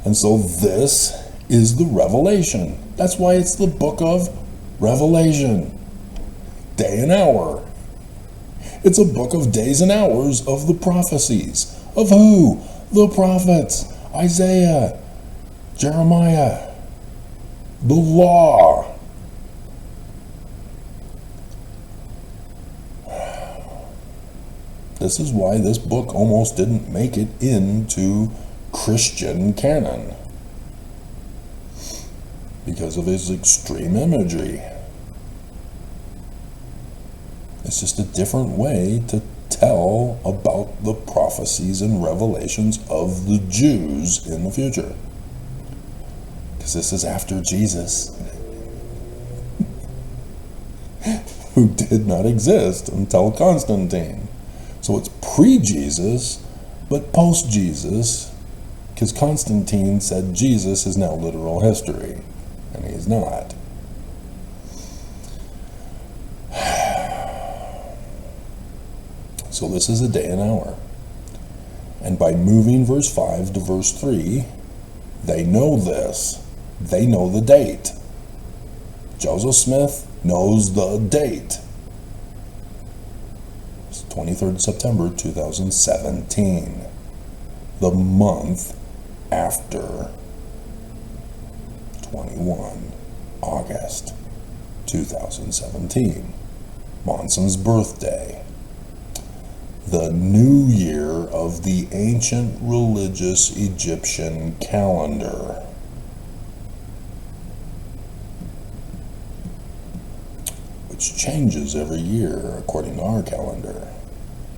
And so this is the Revelation. That's why it's the book of Revelation. Day and hour. It's a book of days and hours of the prophecies. Of who? The prophets. Isaiah. Jeremiah. The law. This is why this book almost didn't make it into Christian canon, because of his extreme imagery. It's just a different way to tell about the prophecies and revelations of the Jews in the future. Because this is after Jesus, who did not exist until Constantine. So it's pre-Jesus, but post-Jesus, because Constantine said Jesus is now literal history, and he's not. So this is a day and hour. And by moving verse 5 to verse 3, they know this. They know the date. Joseph Smith knows the date. It's 23rd September 2017. The month after 21 August 2017. Monson's birthday. The new year of the ancient religious Egyptian calendar. Which changes every year according to our calendar.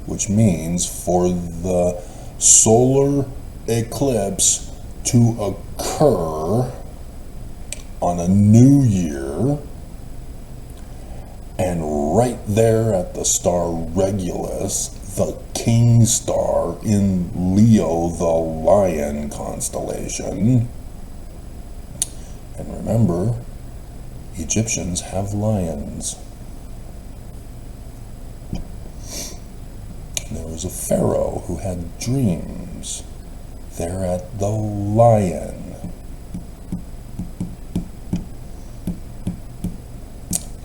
Which means for the solar eclipse to occur on a new year, and right there at the star Regulus, the king star in Leo, the lion constellation. And remember, Egyptians have lions. There was a pharaoh who had dreams. There at the lion.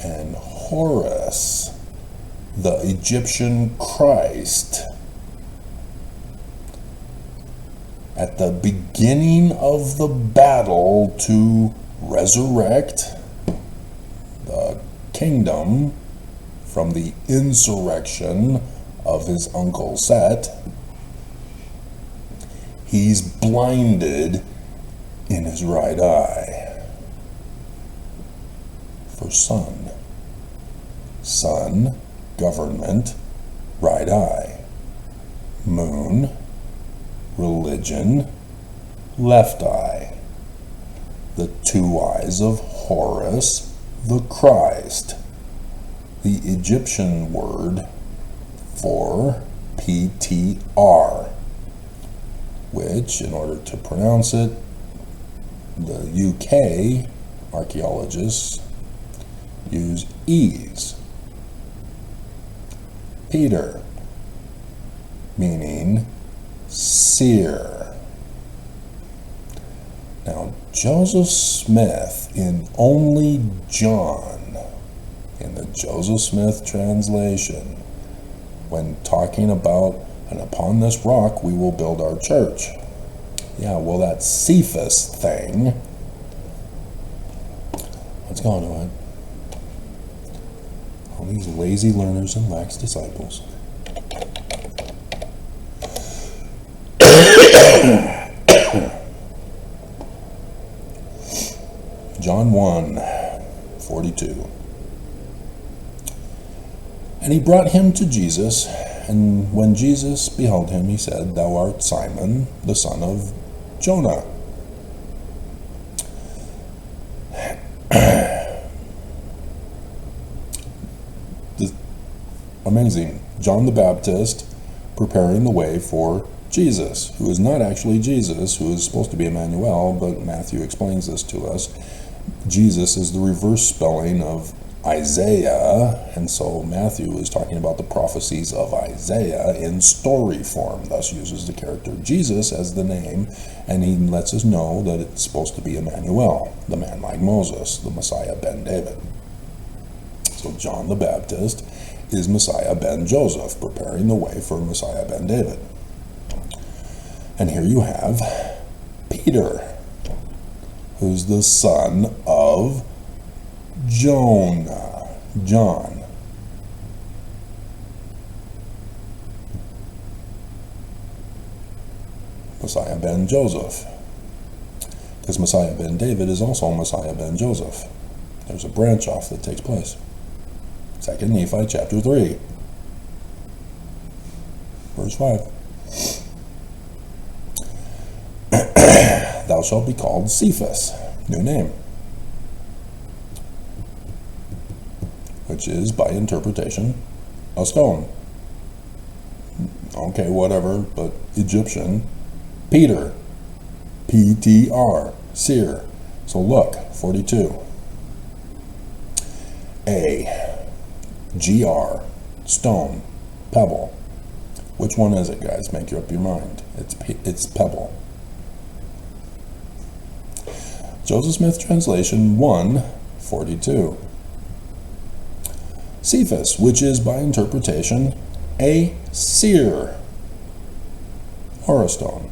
And Horus, the Egyptian Christ, at the beginning of the battle to resurrect the kingdom from the insurrection of his uncle Set, he's blinded in his right eye. For sun. Sun, government, right eye. Moon, religion, left eye. The two eyes of Horus, the Christ. The Egyptian word for PTR, which, in order to pronounce it, the UK archaeologists use E's. Peter, meaning seer. Now, Joseph Smith in only John, in the Joseph Smith translation, when talking about, and upon this rock we will build our church. Yeah, well, that Cephas thing. What's going on? All these lazy learners and lax disciples. John 1:42. And he brought him to Jesus, and when Jesus beheld him, he said, Thou art Simon, the son of Jonah. Amazing. John the Baptist preparing the way for Jesus, who is not actually Jesus, who is supposed to be Emmanuel, but Matthew explains this to us. Jesus is the reverse spelling of Isaiah, and so Matthew is talking about the prophecies of Isaiah in story form, thus uses the character Jesus as the name, and he lets us know that it's supposed to be Emmanuel, the man like Moses, the Messiah ben David. So John the Baptist is Messiah ben Joseph, preparing the way for Messiah ben David. And here you have Peter, who's the son of Jonah, John. Messiah ben Joseph. Because Messiah ben David is also Messiah ben Joseph. There's a branch off that takes place. 2 Nephi chapter 3, verse 5. Thou shalt be called Cephas, new name, which is, by interpretation, a stone. Okay, whatever, but Egyptian. Peter, P-T-R, seer. So look, 42. A, G-R, stone, pebble. Which one is it, guys? Make up your mind. It's pebble. Joseph Smith translation 1:42. Cephas, which is by interpretation a seer or a stone.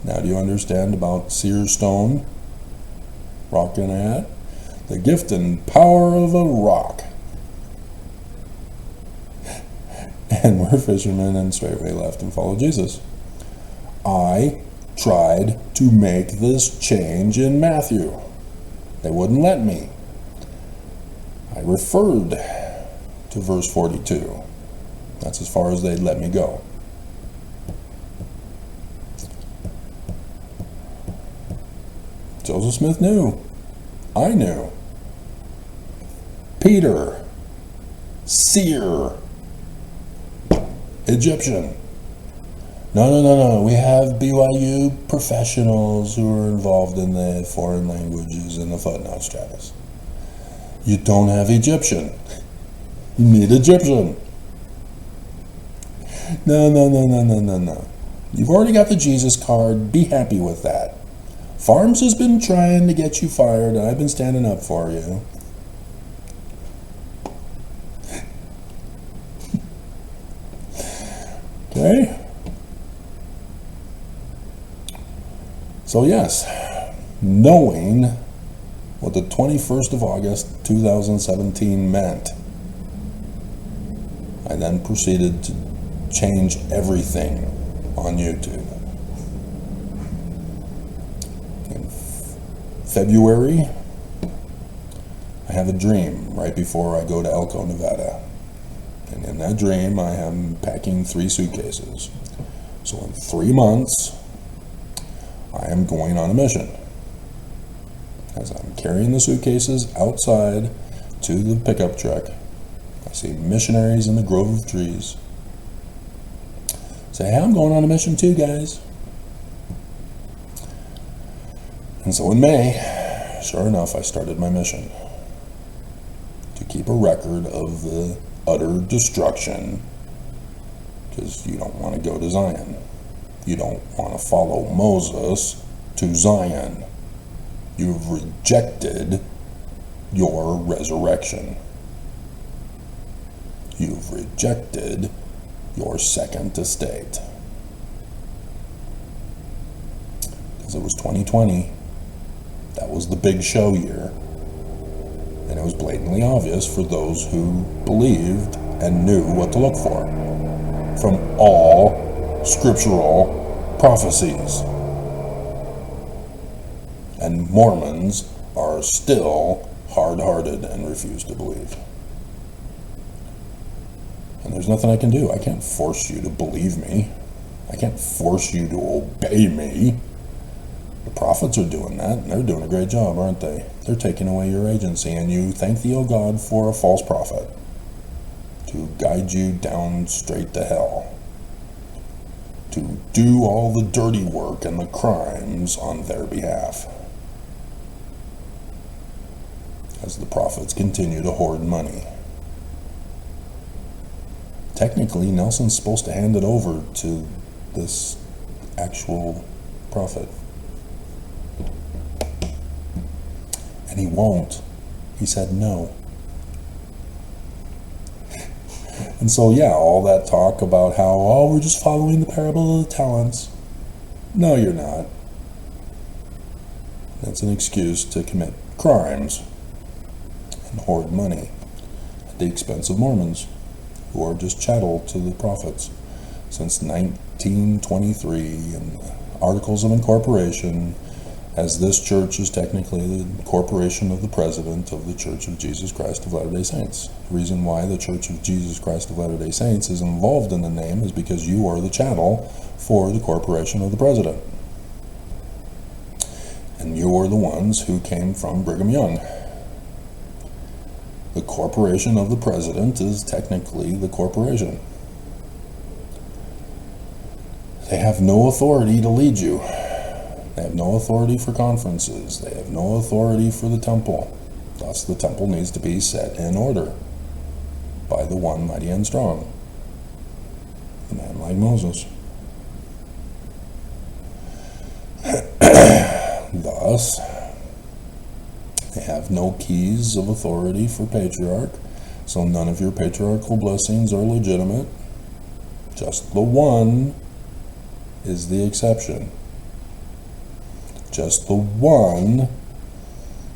Now, do you understand about seer stone? Rock in a hat? The gift and power of a rock. And we're fishermen, and straightway left and followed Jesus. I tried to make this change in Matthew. They wouldn't let me. I referred to verse 42. That's as far as they'd let me go. Joseph Smith knew. I knew. Peter, seer, Egyptian. No. We have BYU professionals who are involved in the foreign languages and the footnotes, Travis. You don't have Egyptian. You need Egyptian. No. You've already got the Jesus card. Be happy with that. Farms has been trying to get you fired, and I've been standing up for you. Okay? So yes, knowing what the 21st of August 2017 meant, I then proceeded to change everything on YouTube. In February, I have a dream right before I go to Elko, Nevada. And in that dream, I am packing 3 suitcases. So in 3 months, I am going on a mission. As I'm carrying the suitcases outside to the pickup truck, I see missionaries in the grove of trees. Say, hey, I'm going on a mission too, guys. And so in May, sure enough, I started my mission to keep a record of the utter destruction, because you don't want to go to Zion. You don't want to follow Moses to Zion. You've rejected your resurrection. You've rejected your second estate. Because it was 2020. That was the big show year. And it was blatantly obvious for those who believed and knew what to look for from all scriptural prophecies. And Mormons are still hard-hearted and refuse to believe. And there's nothing I can do. I can't force you to believe me. I can't force you to obey me. The prophets are doing that, and they're doing a great job, aren't they? They're taking away your agency, and you thank thee, O God, for a false prophet to guide you down straight to hell, to do all the dirty work and the crimes on their behalf, as the prophets continue to hoard money. Technically, Nelson's supposed to hand it over to this actual prophet. And he won't. He said no. And so, yeah, all that talk about how, oh, we're just following the parable of the talents. No, you're not. That's an excuse to commit crimes and hoard money at the expense of Mormons, who are just chattel to the prophets. since 1923 and Articles of Incorporation, as this church is technically the corporation of the President of the Church of Jesus Christ of Latter-day Saints. The reason why the Church of Jesus Christ of Latter-day Saints is involved in the name is because you are the chattel for the corporation of the President. And you are the ones who came from Brigham Young. The corporation of the President is technically the corporation. They have no authority to lead you. They have no authority for conferences. They have no authority for the temple. Thus, the temple needs to be set in order by the one mighty and strong, the man like Moses. Thus, they have no keys of authority for patriarch, so none of your patriarchal blessings are legitimate. Just the one is the exception. Just the one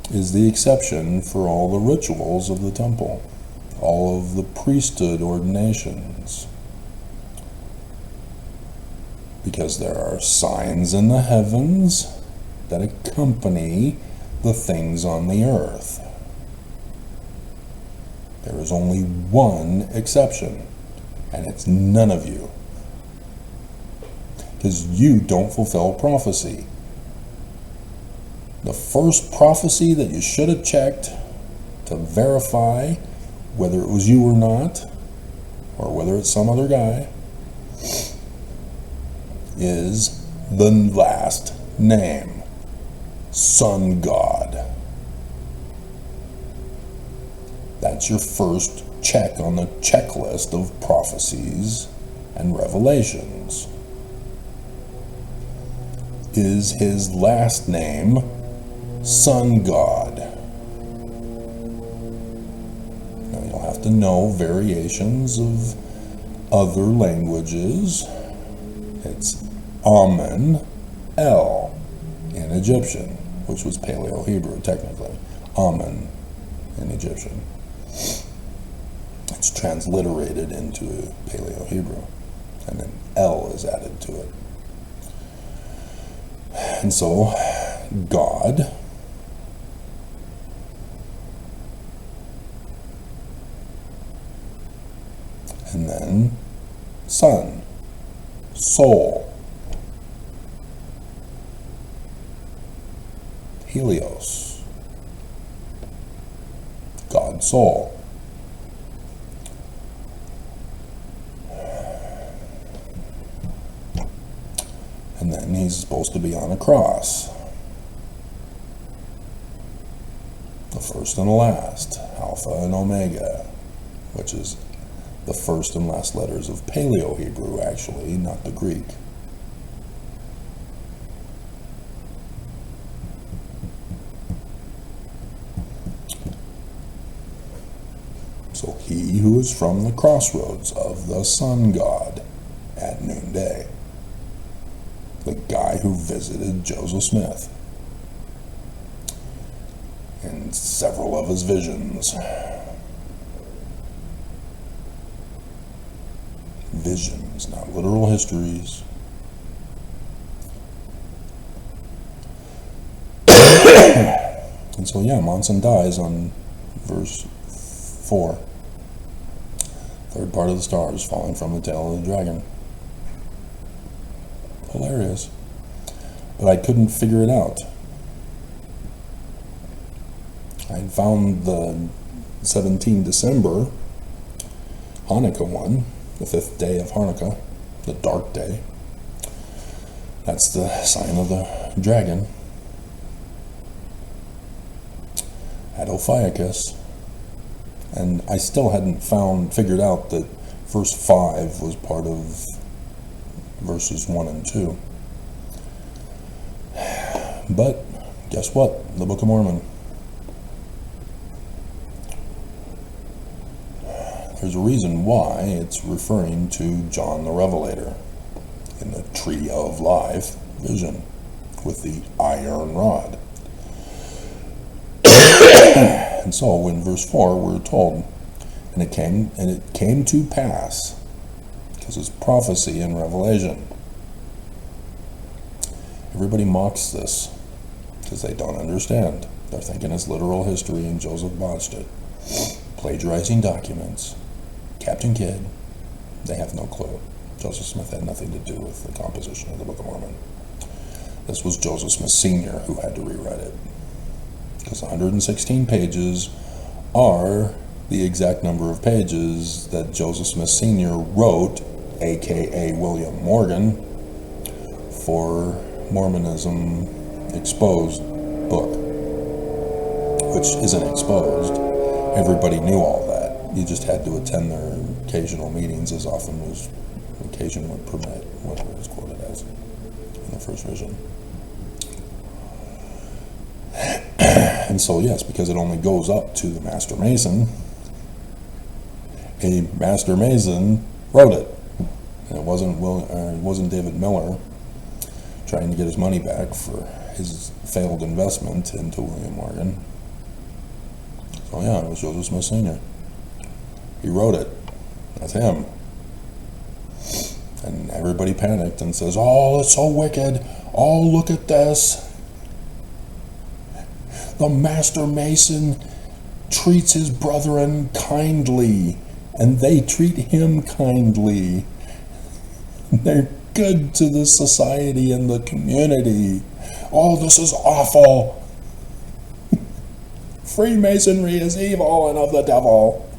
is the exception for all the rituals of the temple, all of the priesthood ordinations. Because there are signs in the heavens that accompany the things on the earth. There is only one exception, and it's none of you. Because you don't fulfill prophecy. The first prophecy that you should have checked to verify whether it was you or not, or whether it's some other guy, is the last name, Sun God. That's your first check on the checklist of prophecies and revelations. Is his last name Sun God? Now you'll have to know variations of other languages. It's Amen El in Egyptian, which was Paleo-Hebrew technically. Amen in Egyptian. It's transliterated into Paleo-Hebrew, and then El is added to it. And so, God and then Sun, Soul, Helios, God, Soul. And then he's supposed to be on a cross. The first and the last, Alpha and Omega, which is the first and last letters of Paleo-Hebrew, actually, not the Greek. So he who is from the crossroads of the sun god at noonday, the guy who visited Joseph Smith in several of his visions. Visions, not literal histories. And so, yeah, Monson dies on verse 4. Third part of the stars falling from the tail of the dragon. Hilarious. But I couldn't figure it out. I found the 17 December Hanukkah one, the 5th day of Hanukkah, the dark day. That's the sign of the dragon. Adophiacus. And I still hadn't figured out that verse 5 was part of verses 1 and 2. But guess what? The Book of Mormon. There's a reason why it's referring to John the Revelator in the Tree of Life vision with the iron rod. And so in verse 4 we're told, and it came to pass, because it's prophecy and revelation. Everybody mocks this because they don't understand. They're thinking it's literal history and Joseph botched it. Plagiarizing documents. Captain Kidd. They have no clue. Joseph Smith had nothing to do with the composition of the Book of Mormon. This was Joseph Smith Sr. who had to rewrite it. Because 116 pages are the exact number of pages that Joseph Smith Sr. wrote, aka William Morgan, for Mormonism Exposed book, which isn't exposed. Everybody knew all that. You just had to attend their occasional meetings as often as occasion would permit, whatever it was quoted as in the first vision. And so, yes, because it only goes up to the Master Mason, a Master Mason wrote it. And it wasn't David Miller trying to get his money back for his failed investment into William Morgan. So yeah, it was Joseph Smith Sr. He wrote it. That's him. And everybody panicked and says, "Oh, it's so wicked. Oh, look at this. The Master Mason treats his brethren kindly, and they treat him kindly. They're good to the society and the community. Oh, this is awful. Freemasonry is evil and of the devil."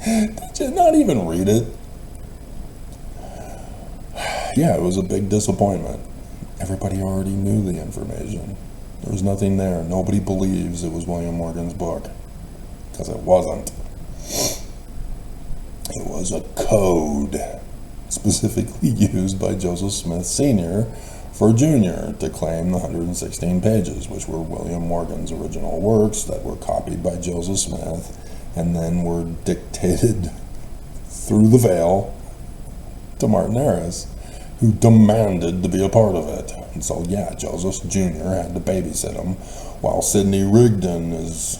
Did you not even read it? Yeah, it was a big disappointment. Everybody already knew the information. There was nothing there. Nobody believes it was William Morgan's book, because it wasn't. It was a code specifically used by Joseph Smith Sr. for Jr. to claim the 116 pages, which were William Morgan's original works that were copied by Joseph Smith and then were dictated through the veil to Martin Harris, who demanded to be a part of it. And so, yeah, Joseph Jr. had to babysit him while Sidney Rigdon is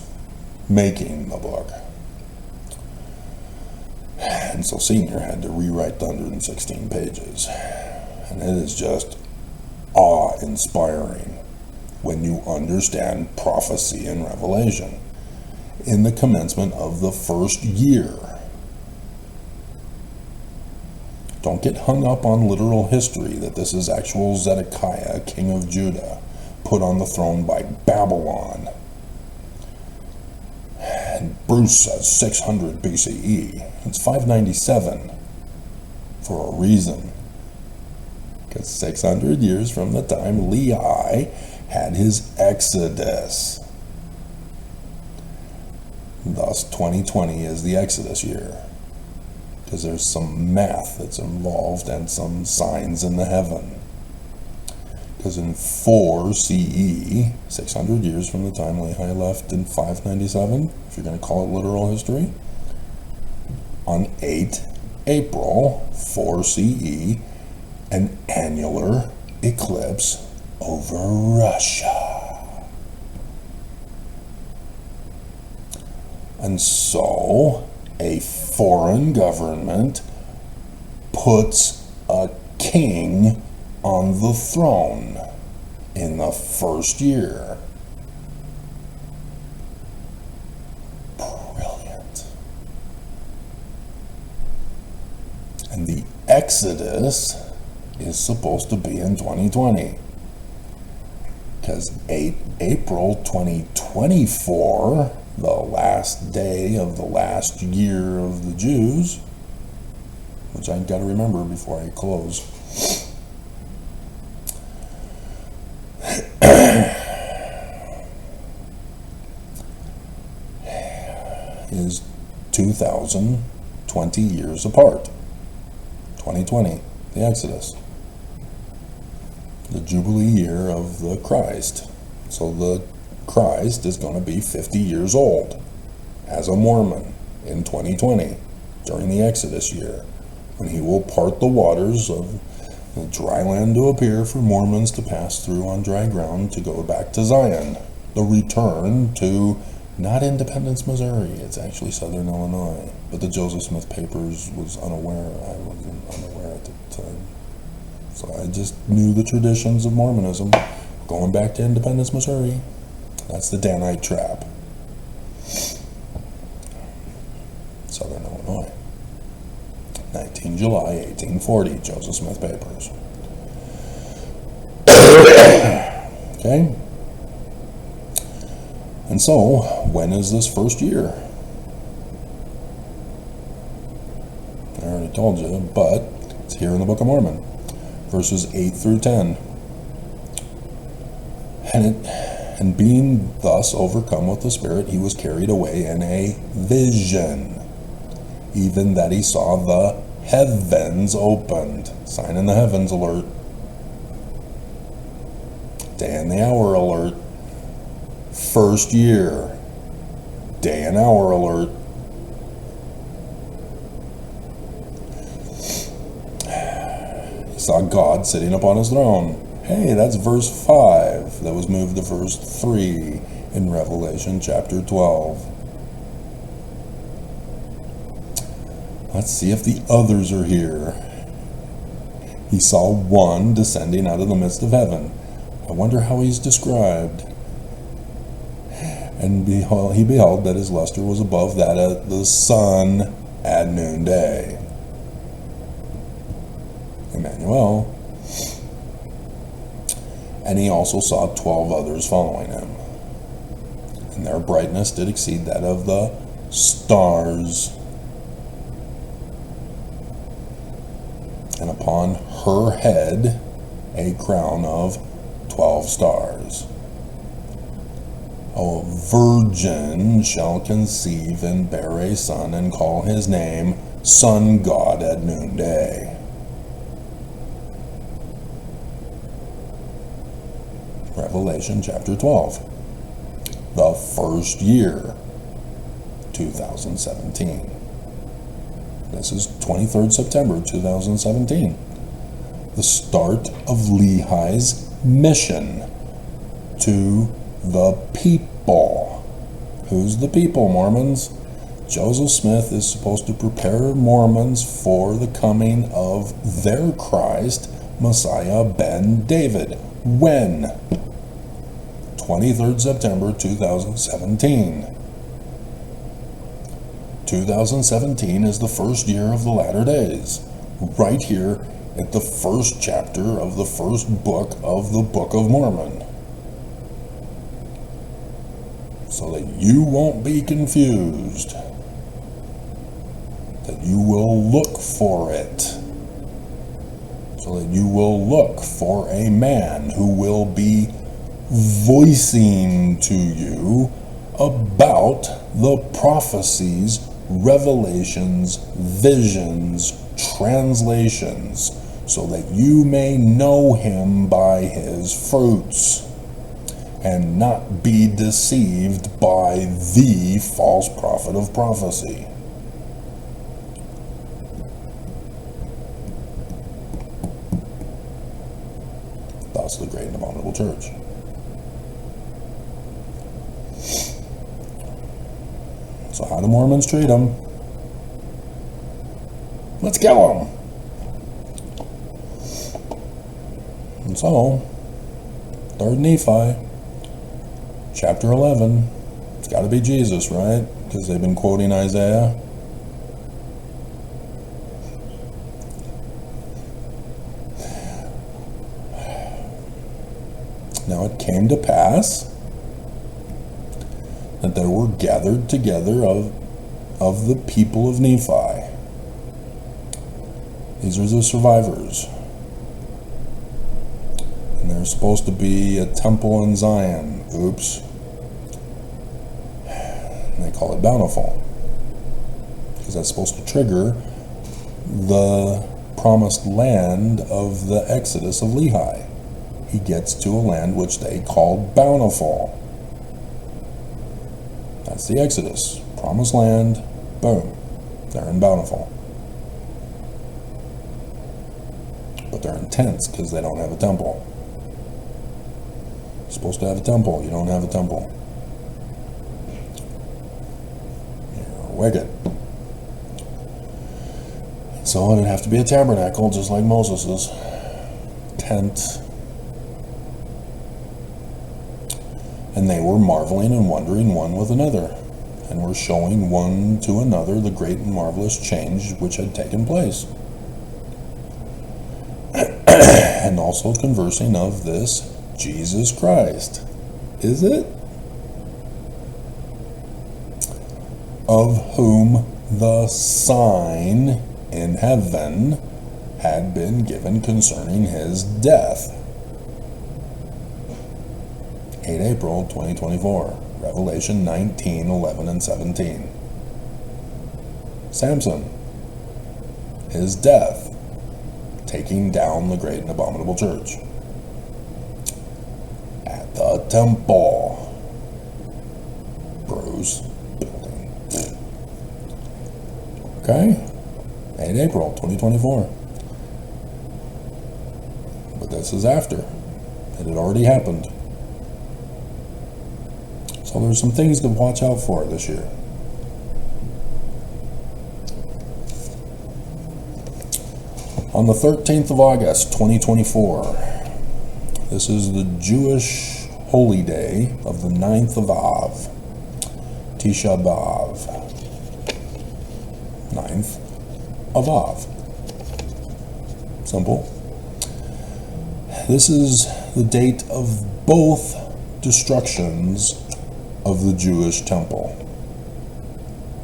making the book. And so Senior had to rewrite the 116 pages. And it is just awe-inspiring when you understand prophecy and revelation. In the commencement of the first year. Don't get hung up on literal history that this is actual Zedekiah, king of Judah, put on the throne by Babylon. And Bruce says 600 BCE. It's 597 for a reason. Because 600 years from the time Lehi had his exodus. Thus, 2020 is the Exodus year. Because there's some math that's involved and some signs in the heaven. Because in 4 CE, 600 years from the time Lehi left in 597, if you're going to call it literal history, on 8 April 4 CE, an annular eclipse over Russia. And so, a foreign government puts a king on the throne in the first year. Brilliant. And the Exodus is supposed to be in 2020. Because 8 April 2024, the last day of the last year of the Jews, which I've got to remember before I close, is 2020 years apart. 2020, the Exodus. The Jubilee year of the Christ. So the Christ is going to be 50 years old as a Mormon in 2020 during the Exodus year, when he will part the waters of the dry land to appear for Mormons to pass through on dry ground to go back to Zion, the return to Not Independence, Missouri. It's actually Southern Illinois. But the Joseph Smith Papers was unaware. I wasn't unaware at the time. So I just knew the traditions of Mormonism. Going back to Independence, Missouri. That's the Danite trap. Southern Illinois. 19 July 1840, Joseph Smith Papers. Okay? And so, when is this first year? I already told you, but it's here in the Book of Mormon, verses 8 through 10. And being thus overcome with the Spirit, he was carried away in a vision, even that he saw the heavens opened. Sign in the heavens alert. Day and the hour alert. First year. Day and hour alert. He saw God sitting upon his throne. Hey, that's verse 5 that was moved to verse 3 in Revelation chapter 12. Let's see if the others are here. He saw one descending out of the midst of heaven. I wonder how he's described. And he beheld that his luster was above that of the sun at noonday. Emmanuel. And he also saw 12 others following him. And their brightness did exceed that of the stars. And upon her head a crown of 12 stars. A virgin shall conceive and bear a son, and call his name Son God at noonday. Revelation chapter 12. The first year, 2017. This is 23rd September 2017. The start of Lehi's mission to the people. Who's the people, Mormons? Joseph Smith is supposed to prepare Mormons for the coming of their Christ, Messiah ben David. When? 23rd September 2017. 2017 is the first year of the latter days. Right here at the first chapter of the first book of the Book of Mormon. So that you won't be confused. That you will look for it. So that you will look for a man who will be voicing to you about the prophecies, revelations, visions, translations, so that you may know him by his fruits and not be deceived by the false prophet of prophecy. Thus the great and abominable church. So how do Mormons treat them? Let's kill them. And so, 3rd Nephi, chapter 11. It's got to be Jesus, right? Because they've been quoting Isaiah. Now it came to pass that there were gathered together of the people of Nephi. These are the survivors. And there's supposed to be a temple in Zion. Oops. And they call it Bountiful. Because that's supposed to trigger the promised land of the Exodus of Lehi. He gets to a land which they call Bountiful. That's the Exodus. Promised land. Boom. They're in Bountiful. But they're in tents because they don't have a temple. You're supposed to have a temple. You don't have a temple. wicked. So it'd have to be a tabernacle, just like Moses' tent. And they were marveling and wondering one with another, and were showing one to another the great and marvelous change which had taken place. And also conversing of this Jesus Christ. Is it? Of whom the sign in heaven had been given concerning his death. 8 April 2024, Revelation 19, 11, and 17. Samson, his death, taking down the great and abominable church. At the temple, Bruce building. Okay? 8 April 2024. But this is after. It had already happened. So there's some things to watch out for this year. On the 13th of August 2024, this is the Jewish holy day of the 9th of Av, Tisha B'Av. 9th of Av. Simple. This is the date of both destructions of the Jewish temple.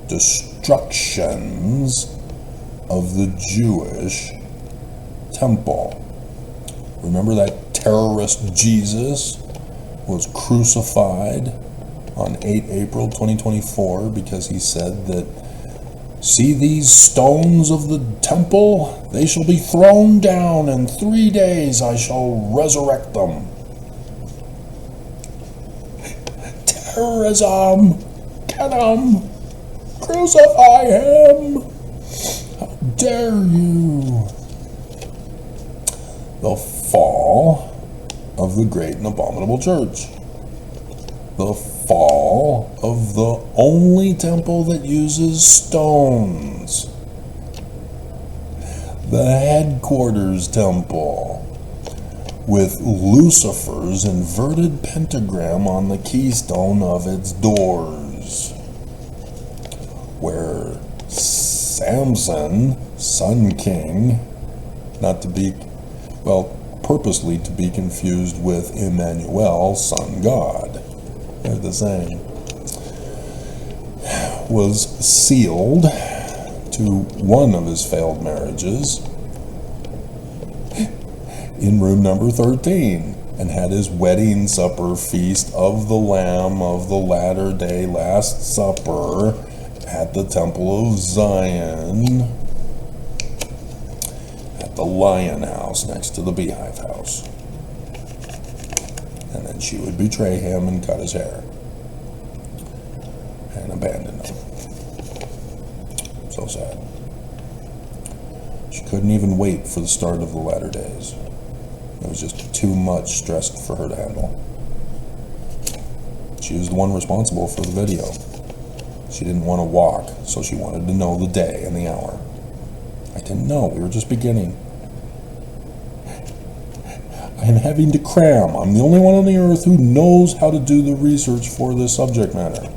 Destructions of the Jewish temple. Remember that terrorist Jesus was crucified on 8 April 2024 because he said that, "See these stones of the temple? They shall be thrown down, and 3 days I shall resurrect them." Terrorism! Get him! Crucify him! How dare you! The fall of the great and abominable church. The fall of the only temple that uses stones. The headquarters temple, with Lucifer's inverted pentagram on the keystone of its doors, where Samson, Sun King, not to be, well, purposely to be confused with Emmanuel, Son God, they're the same, was sealed to one of his failed marriages in room number 13, and had his wedding supper feast of the Lamb of the latter day Last Supper at the Temple of Zion, at the Lion House next to the Beehive House. And then she would betray him and cut his hair and abandon him. So sad. She couldn't even wait for the start of the latter days. It was just too much stress for her to handle. She was the one responsible for the video. She didn't want to walk, so she wanted to know the day and the hour. I didn't know. We were just beginning. I am having to cram. I'm the only one on the earth who knows how to do the research for this subject matter.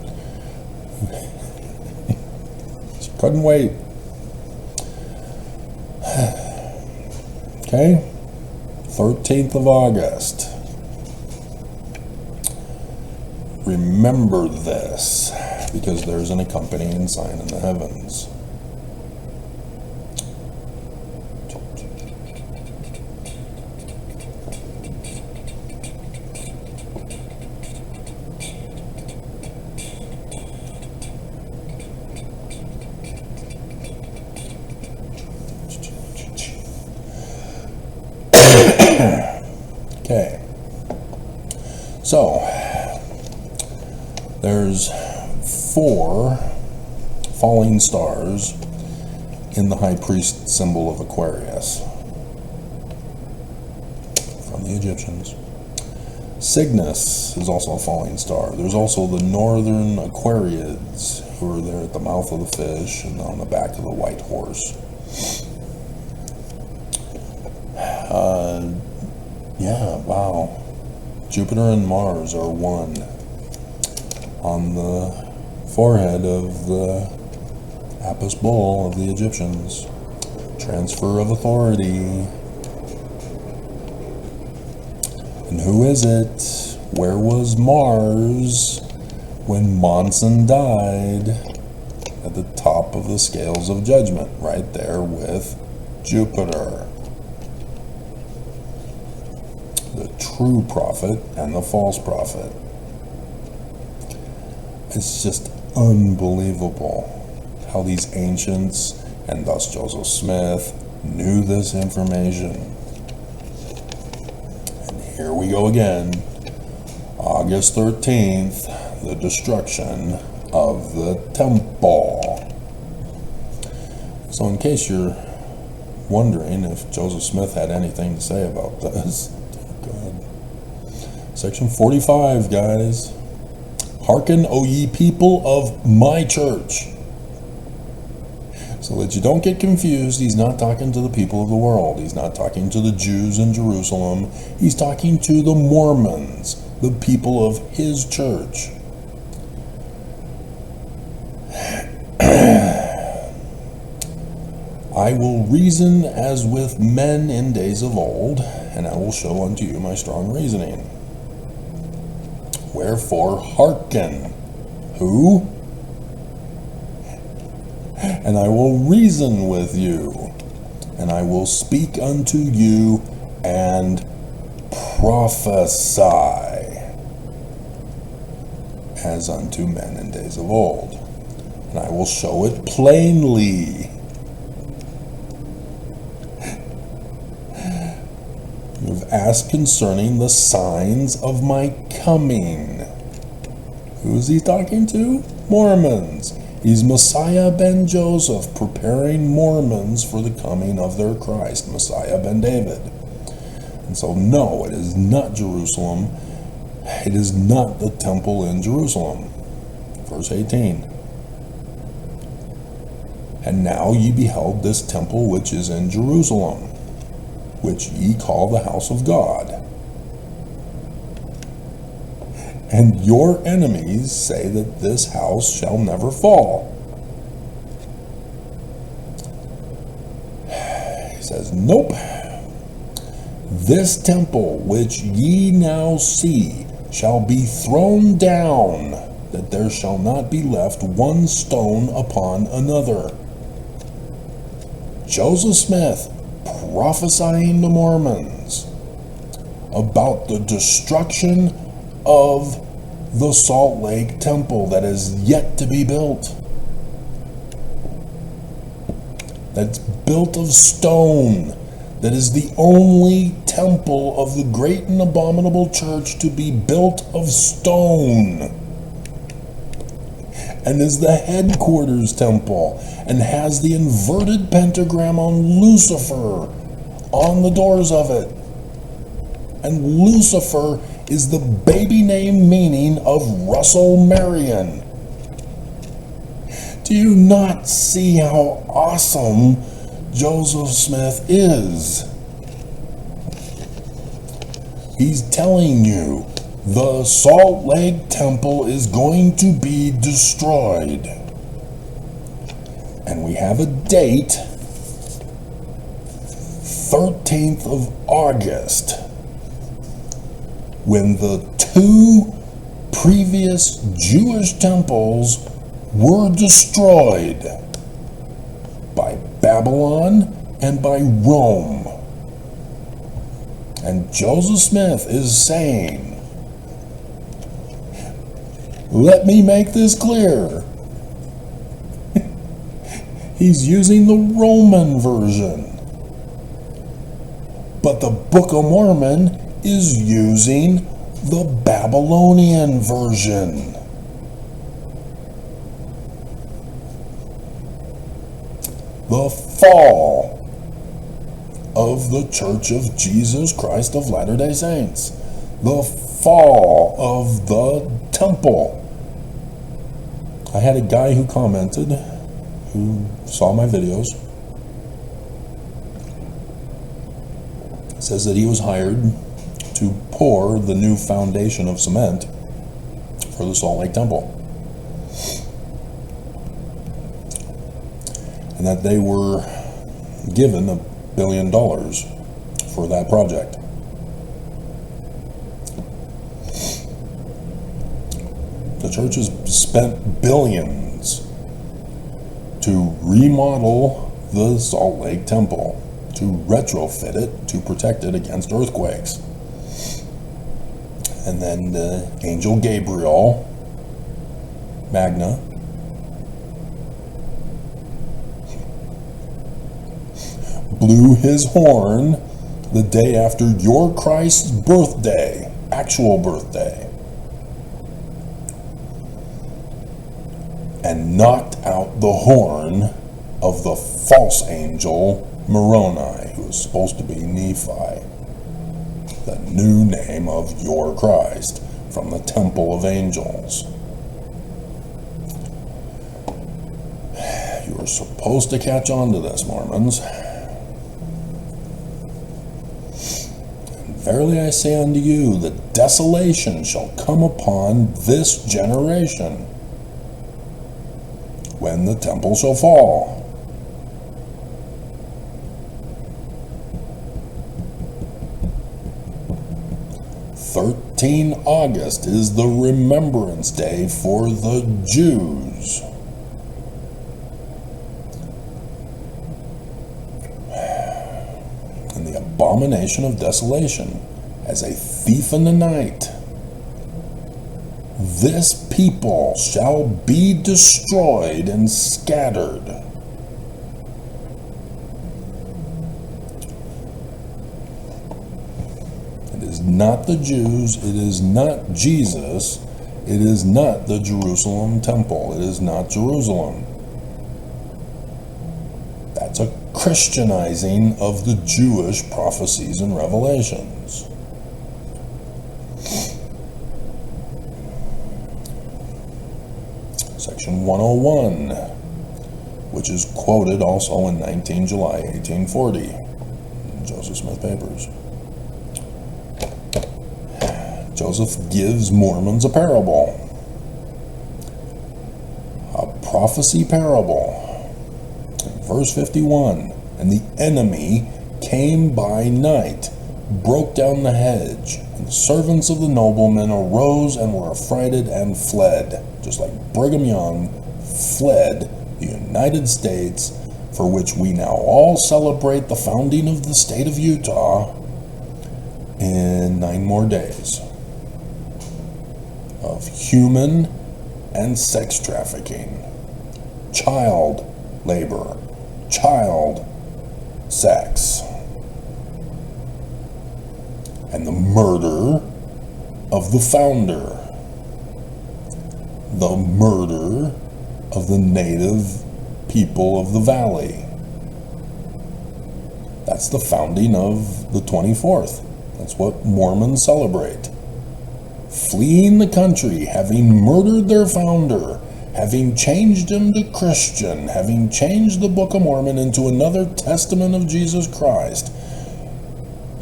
She couldn't wait. Okay? 13th of August. Remember this, because there's an accompanying sign in the heavens. Okay, so there's 4 falling stars in the high priest symbol of Aquarius from the Egyptians. Cygnus is also a falling star. There's also the northern Aquariids who are there at the mouth of the fish and on the back of the white horse. Yeah, wow. Jupiter and Mars are one on the forehead of the Apis bull of the Egyptians. Transfer of authority. And who is it? Where was Mars when Monson died? At the top of the scales of judgment, right there with Jupiter. The true prophet and the false prophet. It's just unbelievable how these ancients, and thus Joseph Smith, knew this information. And here we go again. August 13th, the destruction of the temple. So in case you're wondering if Joseph Smith had anything to say about this, go ahead. Section 45, guys. Hearken, O ye people of my church. So that you don't get confused, he's not talking to the people of the world. He's not talking to the Jews in Jerusalem. He's talking to the Mormons, the people of his church. I will reason as with men in days of old, and I will show unto you my strong reasoning. Wherefore hearken. Who? And I will reason with you, and I will speak unto you and prophesy as unto men in days of old. And I will show it plainly. You have asked concerning the signs of my coming. Who is he talking to? Mormons. He's Messiah ben Joseph, preparing Mormons for the coming of their Christ, Messiah ben David. And so, no, it is not Jerusalem. It is not the temple in Jerusalem. Verse 18. And now ye beheld this temple which is in Jerusalem, which ye call the house of God. And your enemies say that this house shall never fall. He says, nope. This temple which ye now see shall be thrown down, that there shall not be left one stone upon another. Joseph Smith prophesying to Mormons about the destruction of the Salt Lake Temple that is yet to be built. That's built of stone. That is the only temple of the great and abominable church to be built of stone. And is the headquarters temple. And has the inverted pentagram on Lucifer on the doors of it. And Lucifer is the baby name meaning of Russell Marion. Do you not see how awesome Joseph Smith is? He's telling you the Salt Lake Temple is going to be destroyed. And we have a date, 13th of August, when the two previous Jewish temples were destroyed by Babylon and by Rome. And Joseph Smith is saying, let me make this clear. He's using the Roman version. But the Book of Mormon is using the Babylonian version. The fall of the Church of Jesus Christ of Latter-day Saints. The fall of the temple. I had a guy who commented, who saw my videos, says that he was hired to pour the new foundation of cement for the Salt Lake Temple, and that they were given $1 billion for that project. The church has spent billions to remodel the Salt Lake Temple, to retrofit it, to protect it against earthquakes. And then the angel Gabriel, Magna, blew his horn the day after your Christ's birthday, actual birthday, and knocked out the horn of the false angel Moroni, who was supposed to be Nephi, the new name of your Christ, from the temple of angels. You were supposed to catch on to this, Mormons. And verily I say unto you, that desolation shall come upon this generation, when the temple shall fall. August is the remembrance day for the Jews. And the abomination of desolation, as a thief in the night. This people shall be destroyed and scattered. It is not the Jews, it is not Jesus, it is not the Jerusalem temple, it is not Jerusalem. That's a Christianizing of the Jewish prophecies and revelations. Section 101, which is quoted also in 19 July 1840, Joseph Smith Papers. Joseph gives Mormons a parable, a prophecy parable. Verse 51, and the enemy came by night, broke down the hedge, and the servants of the nobleman arose and were affrighted and fled, just like Brigham Young fled the United States, for which we now all celebrate the founding of the state of Utah in 9 more days of human and sex trafficking, child labor, child sex, and the murder of the founder, the murder of the native people of the valley. That's the founding of the 24th. That's what Mormons celebrate. Fleeing the country, having murdered their founder, having changed him to Christian, having changed the Book of Mormon into another testament of Jesus Christ.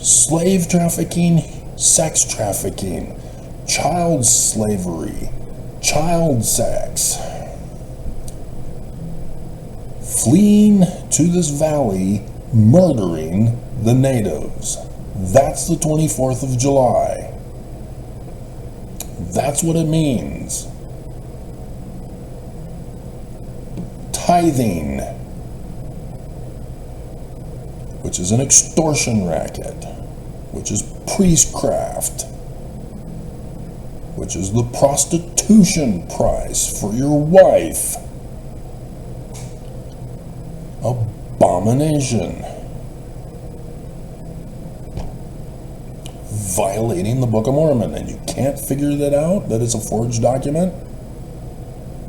Slave trafficking, sex trafficking, child slavery, child sex. Fleeing to this valley, murdering the natives. That's the 24th of July. That's what it means. Tithing, which is an extortion racket, which is priestcraft, which is the prostitution price for your wife. Abomination. Violating the Book of Mormon, and you can't figure that out, that it's a forged document?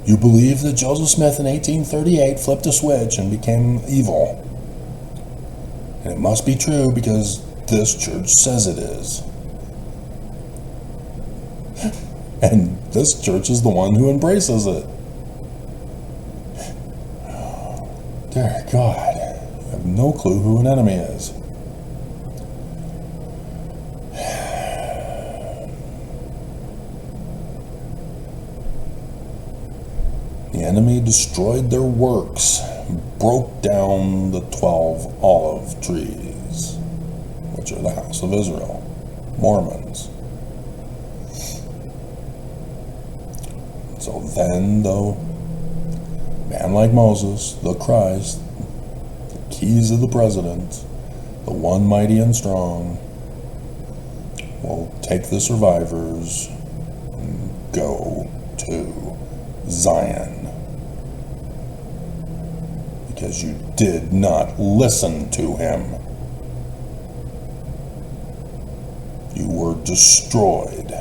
You believe that Joseph Smith in 1838 flipped a switch and became evil. And it must be true because this church says it is. And this church is the one who embraces it. Dear God, you have no clue who an enemy is. The enemy destroyed their works, broke down the 12 olive trees, which are the house of Israel, Mormons. So then the man like Moses, the Christ, the keys of the president, the one mighty and strong, will take the survivors and go to Zion. Because you did not listen to him. You were destroyed.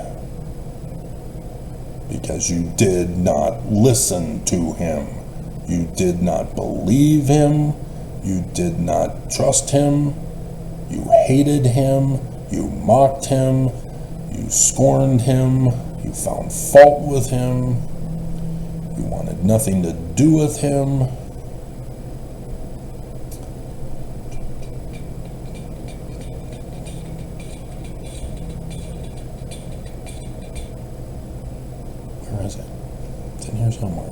Because you did not listen to him. You did not believe him. You did not trust him. You hated him. You mocked him. You scorned him. You found fault with him. You wanted nothing to do with him. Where is it? It's in here somewhere.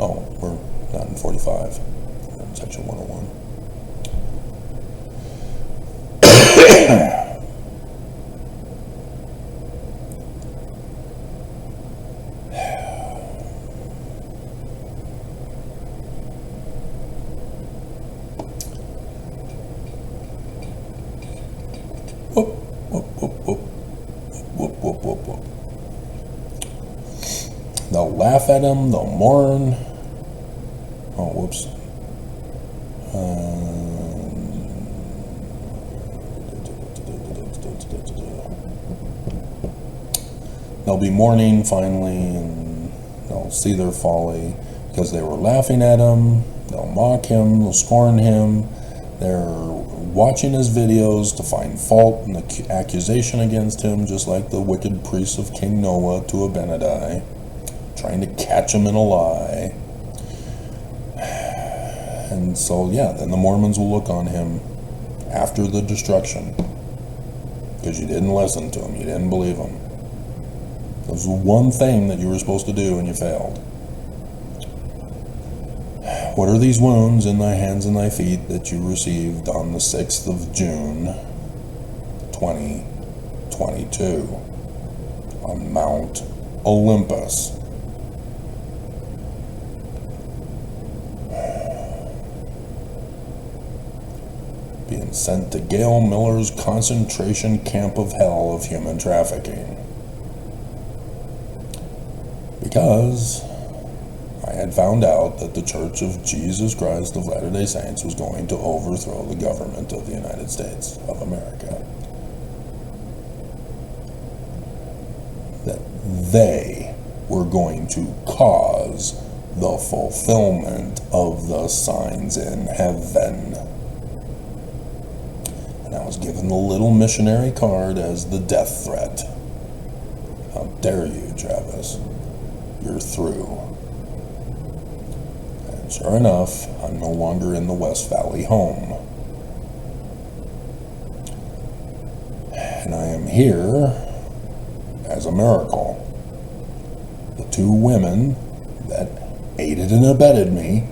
Oh, we're not in 45. We're in section 101. Whoop, whoop, whoop, whoop. Whoop, whoop, whoop, whoop. They'll laugh at him, they'll mourn. Oh, whoops. They'll be mourning finally, and they'll see their folly because they were laughing at him. They'll mock him, they'll scorn him. They're watching his videos to find fault and accusation against him, just like the wicked priests of King Noah to Abinadi, trying to catch him in a lie. And so, yeah, then the Mormons will look on him after the destruction because you didn't listen to him, you didn't believe him. It was the one thing that you were supposed to do and you failed. What are these wounds in thy hands and thy feet that you received on the 6th of June, 2022, on Mount Olympus? Being sent to Gail Miller's concentration camp of hell of human trafficking. Because I had found out that the Church of Jesus Christ of Latter-day Saints was going to overthrow the government of the United States of America. That they were going to cause the fulfillment of the signs in heaven. And I was given the little missionary card as the death threat. How dare you, Travis? You're through. And sure enough, I'm no longer in the West Valley home. And I am here as a miracle. The two women that aided and abetted me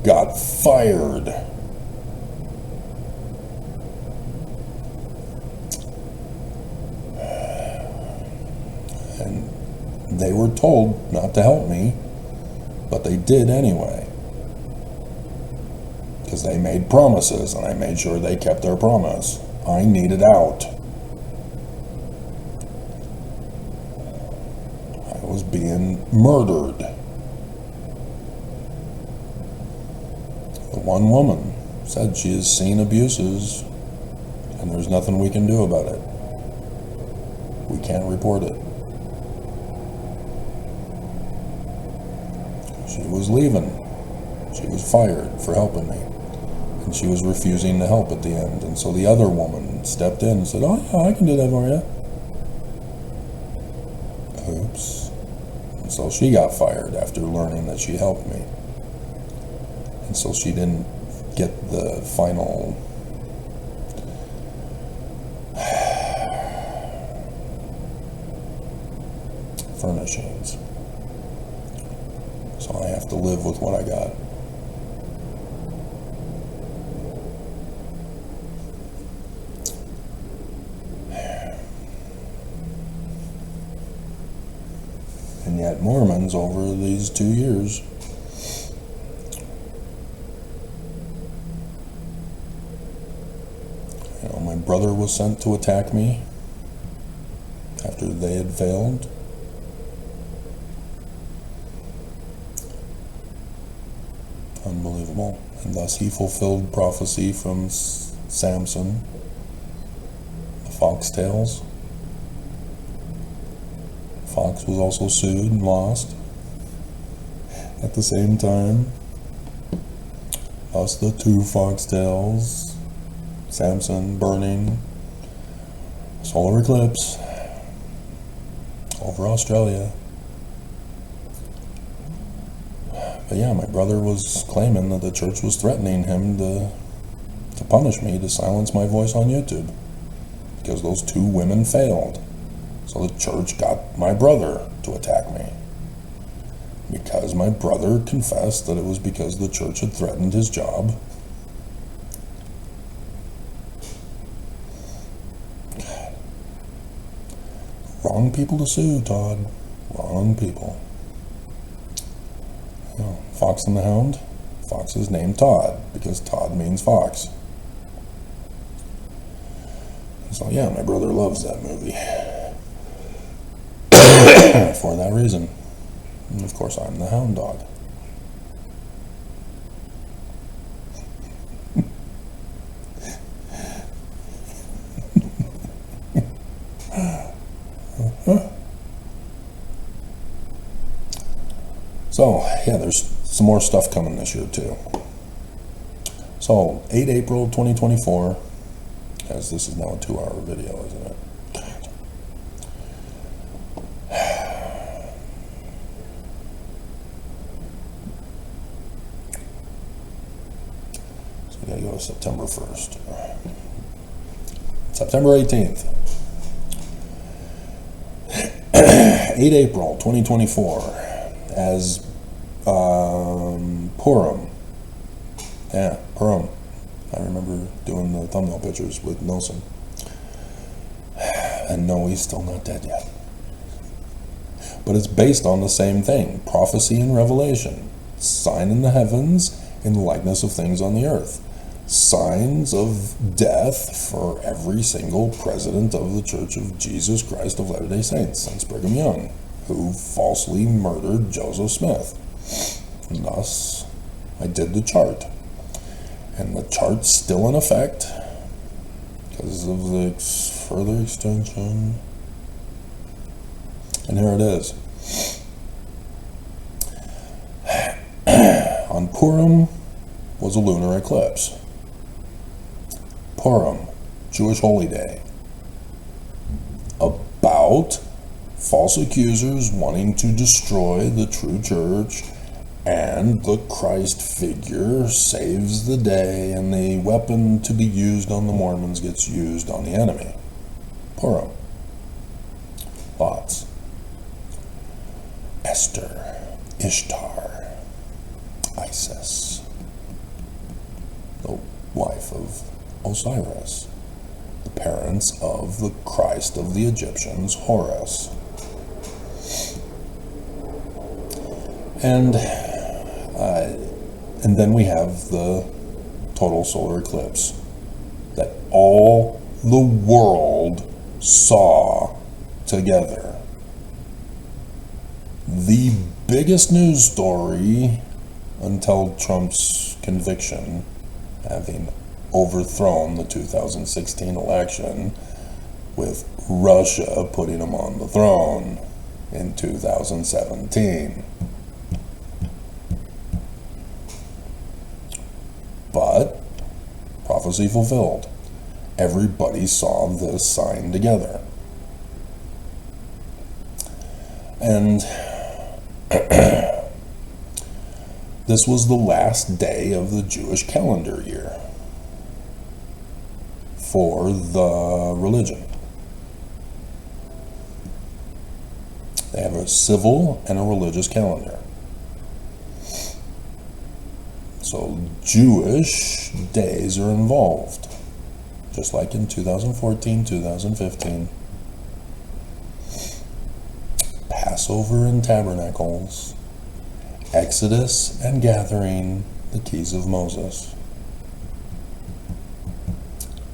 got fired. And they were told not to help me, but they did anyway. Because they made promises, and I made sure they kept their promise. I needed out. I was being murdered. The one woman said she has seen abuses, and there's nothing we can do about it. We can't report it. She was leaving. She was fired for helping me. And she was refusing to help at the end. And so the other woman stepped in and said, "Oh yeah, I can do that for you." Oops. And So she got fired after learning that she helped me. And so she didn't get the final furnishings. So I have to live with what I got. And yet Mormons over these 2 years my brother was sent to attack me after they had failed. Unbelievable. And thus he fulfilled prophecy from Samson, the foxtails. Fox was also sued and lost at the same time. Thus the 2 foxtails, Samson burning, solar eclipse over Australia. But yeah, my brother was claiming that the church was threatening him to punish me, to silence my voice on YouTube, because those 2 women failed. So the church got my brother to attack me, because my brother confessed that it was because the church had threatened his job. Wrong people to sue, Todd. Wrong people. Fox and the Hound. Fox is named Todd because Todd means fox. So yeah, my brother loves that movie for that reason. And of course, I'm the hound dog. So, yeah, there's some more stuff coming this year, too. So, 8 April 2024, as this is now a 2-hour video, isn't it? So, we gotta go to September 1st. September 18th. 8 April 2024. As Purim. Yeah, Purim. I remember doing the thumbnail pictures with Nelson. And no, he's still not dead yet. But it's based on the same thing. Prophecy and revelation. Sign in the heavens in the likeness of things on the earth. Signs of death for every single president of the Church of Jesus Christ of Latter-day Saints since Brigham Young, who falsely murdered Joseph Smith. And thus, I did the chart. And the chart's still in effect because of the further extension. And here it is. On Purim was a lunar eclipse. Purim, Jewish holy day. About false accusers wanting to destroy the true church, and the Christ figure saves the day, and the weapon to be used on the Mormons gets used on the enemy. Purim. Thoughts? Esther, Ishtar, Isis, the wife of Osiris, the parents of the Christ of the Egyptians, Horus. And then we have the total solar eclipse that all the world saw together. The biggest news story until Trump's conviction, having overthrown the 2016 election, with Russia putting him on the throne in 2017. But prophecy fulfilled. Everybody saw this sign together. And This was the last day of the Jewish calendar year for the religion. They have a civil and a religious calendar. So Jewish days are involved, just like in 2014, 2015. Passover and Tabernacles, Exodus and gathering the keys of Moses.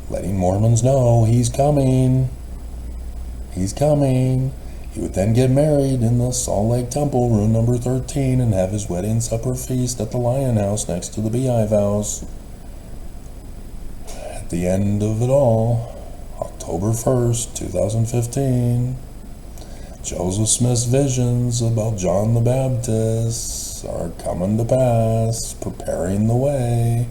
Letting Mormons know he's coming. He's coming. He would then get married in the Salt Lake Temple, room number 13, and have his wedding supper feast at the Lion House next to the Beehive House. At the end of it all, October 1st, 2015, Joseph Smith's visions about John the Baptist are coming to pass, preparing the way.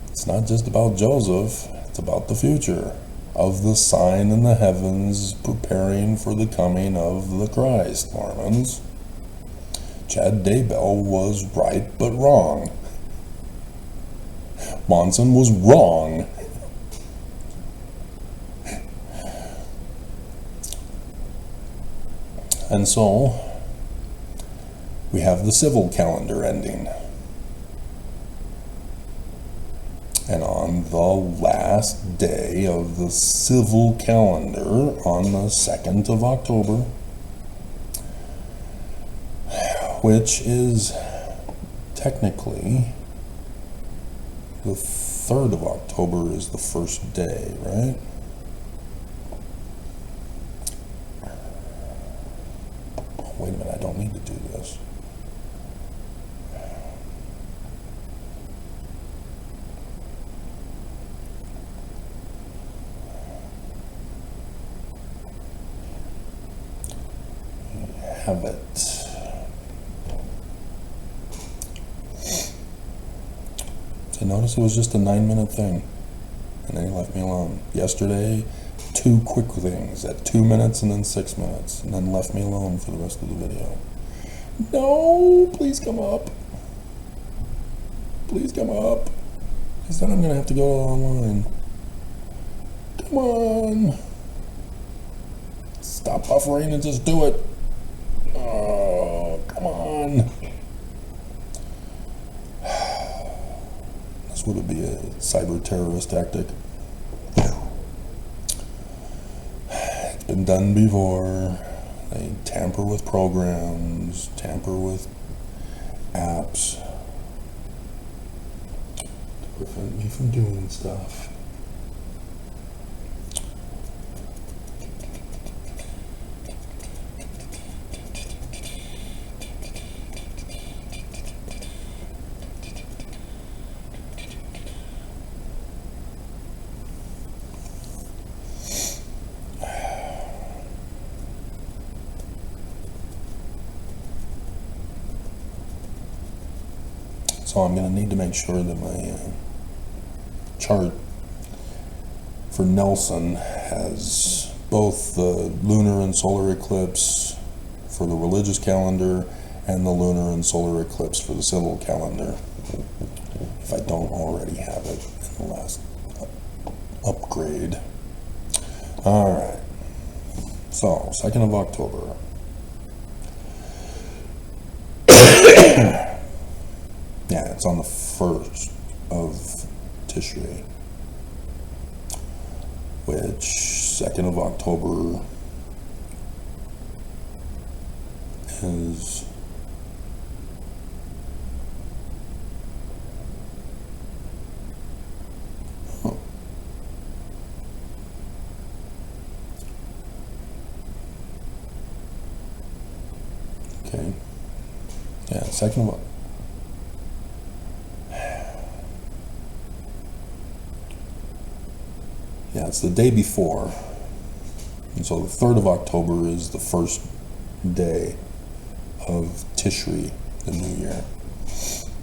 It's not just about Joseph, it's about the future of the sign in the heavens preparing for the coming of the Christ, Mormons. Chad Daybell was right but wrong. Monson was wrong. And so, we have the civil calendar ending. And on the last day of the civil calendar, on the 2nd of October, which is technically the 3rd of October is the first day, right? Oh, wait a minute, I don't need to do this. Have it. So notice it was just a 9-minute thing, and then he left me alone. Yesterday, 2 quick things at 2 minutes and then 6 minutes, and then left me alone for the rest of the video. No, please come up. Please come up. He said I'm gonna have to go online. Come on. Stop buffering and just do it. Oh, come on. This would be a cyber terrorist tactic. It's been done before. They tamper with programs, tamper with apps to prevent me from doing stuff. So I'm going to need to make sure that my chart for Nelson has both the lunar and solar eclipse for the religious calendar and the lunar and solar eclipse for the civil calendar, if I don't already have it in the last upgrade. Alright, so 2nd of October. Yeah, it's on the 1st of Tishrei, which 2nd of October is okay. Yeah, 2nd of Yeah, it's the day before. And so the 3rd of October is the first day of Tishri, the new year,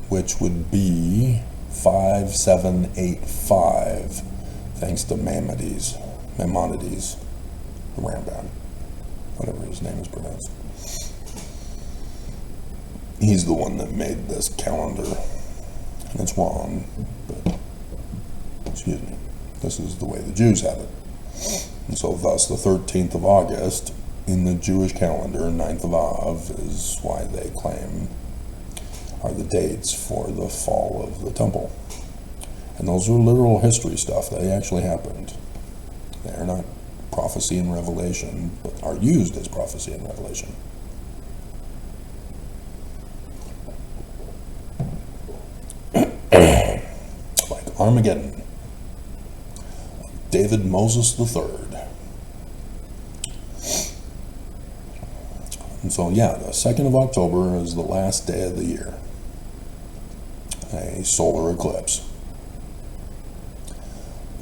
which would be 5785, thanks to Maimonides, the Rambam, whatever his name is pronounced. he's the one that made this calendar, and it's wrong, but excuse me, this is the way the Jews have it. And so thus the 13th of August in the Jewish calendar, 9th of Av, is why they claim are the dates for the fall of the temple. And those are literal history stuff. They actually happened. They are not prophecy and revelation, but are used as prophecy and revelation. Like Armageddon, David Moses III. And so, yeah, the 2nd of October is the last day of the year. A solar eclipse.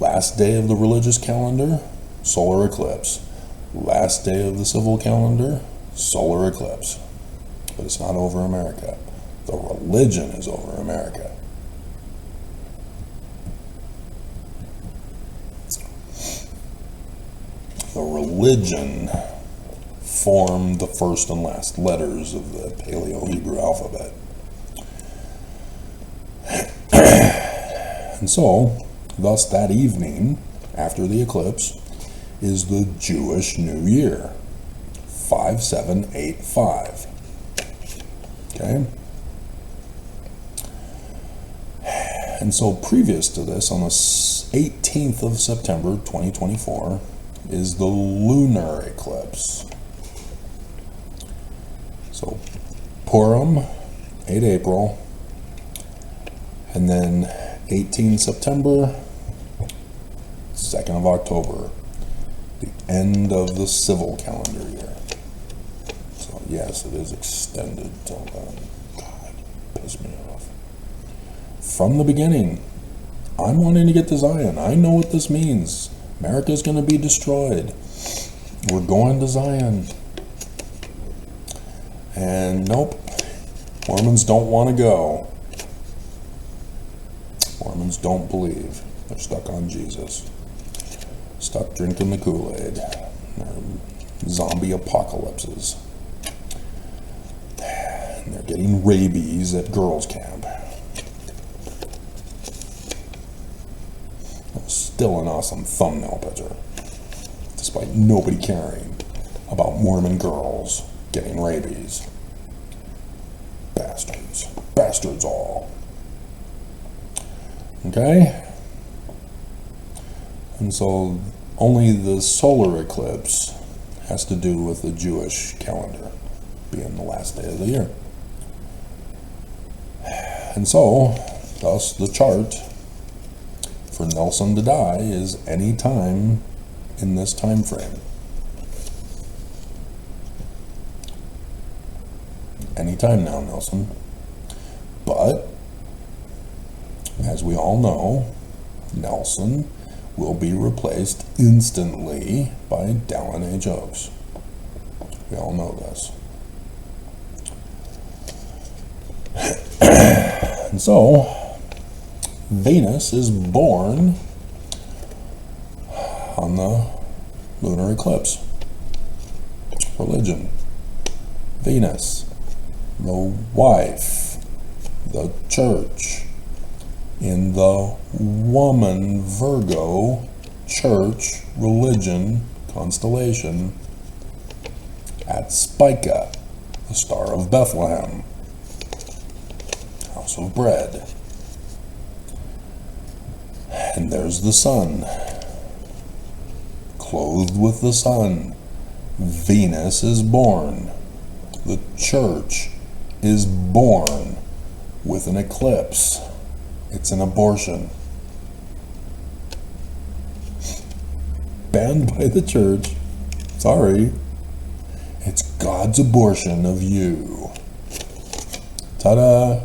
Last day of the religious calendar, solar eclipse. Last day of the civil calendar, solar eclipse. But it's not over America. The religion is over America. The religion formed the first and last letters of the Paleo-Hebrew alphabet. And so, thus that evening, after the eclipse, is the Jewish New Year, 5785. Okay? And so previous to this, on the 18th of September 2024, is the lunar eclipse. So Purim, 8 April, and then 18 September, 2nd of October, the end of the civil calendar year. So yes, it is extended till then. God, piss me off. From the beginning, I'm wanting to get to Zion. I know what this means. America's going to be destroyed. We're going to Zion. And nope, Mormons don't want to go. Mormons don't believe. They're stuck on Jesus. Stuck drinking the Kool-Aid. Zombie apocalypses. And they're getting rabies at girls' camp. Still an awesome thumbnail picture, despite nobody caring about Mormon girls getting rabies. Bastards. Bastards all. Okay? And so only the solar eclipse has to do with the Jewish calendar being the last day of the year. And so, thus the chart for Nelson to die is any time in this time frame. Any time now, Nelson. But, as we all know, Nelson will be replaced instantly by Dallin H. Oaks. We all know this. And so, Venus is born on the lunar eclipse. Religion. Venus. The wife. The church. In the woman Virgo church religion constellation at Spica, the star of Bethlehem. House of bread. And there's the sun. Clothed with the sun, Venus is born. The church is born with an eclipse. It's an abortion. Banned by the church. Sorry. It's God's abortion of you. Ta-da!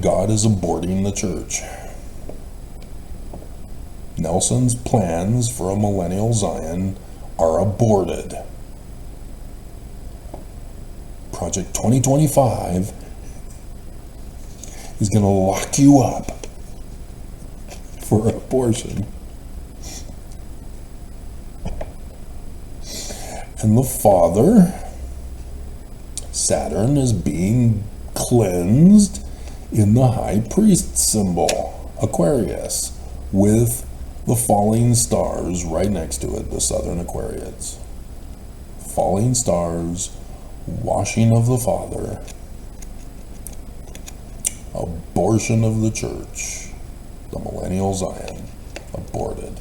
God is aborting the church. Nelson's plans for a millennial Zion are aborted. Project 2025 is going to lock you up for abortion. And the Father Saturn is being cleansed in the high priest symbol, Aquarius, with the falling stars right next to it, the southern Aquariids. Falling stars, washing of the Father, abortion of the church, the millennial Zion, aborted.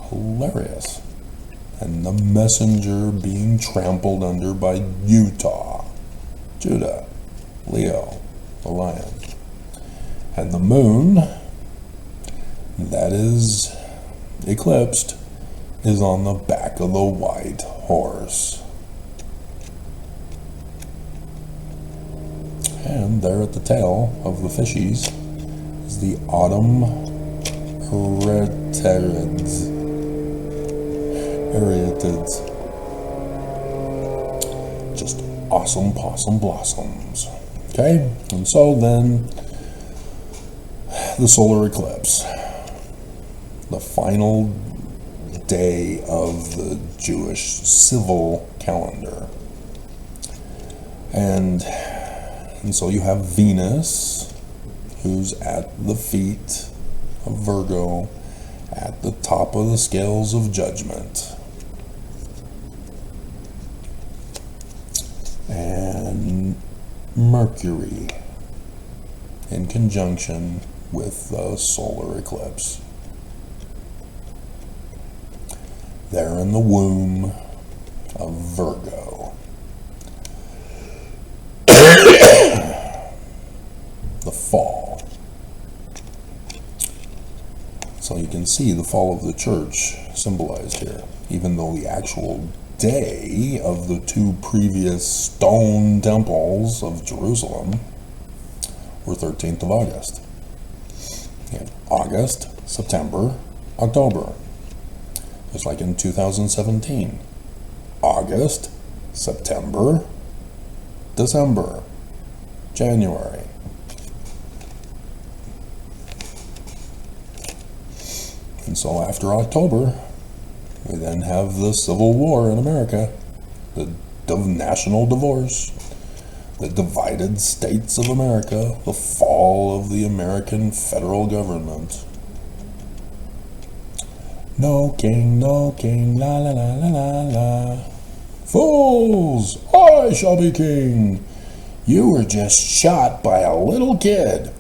Hilarious. And the messenger being trampled under by Utah, Judah, Leo, the lion. And the moon, that is eclipsed, is on the back of the white horse. And there at the tail of the fishies is the autumn Arietids. Just awesome possum blossoms. Okay, and so then the solar eclipse, the final day of the Jewish civil calendar. And so you have Venus, who's at the feet of Virgo, at the top of the scales of judgment. And Mercury in conjunction with the solar eclipse. They're in the womb of Virgo. The fall. So you can see the fall of the church symbolized here, even though the actual day of the two previous stone temples of Jerusalem were 13th of August. You have August, September, October. Just like in 2017. August, September, December, January. And so after October, we then have the Civil War in America, the national divorce, the divided states of America, the fall of the American federal government. No king, la la la la la la. Fools, I shall be king. You were just shot by a little kid.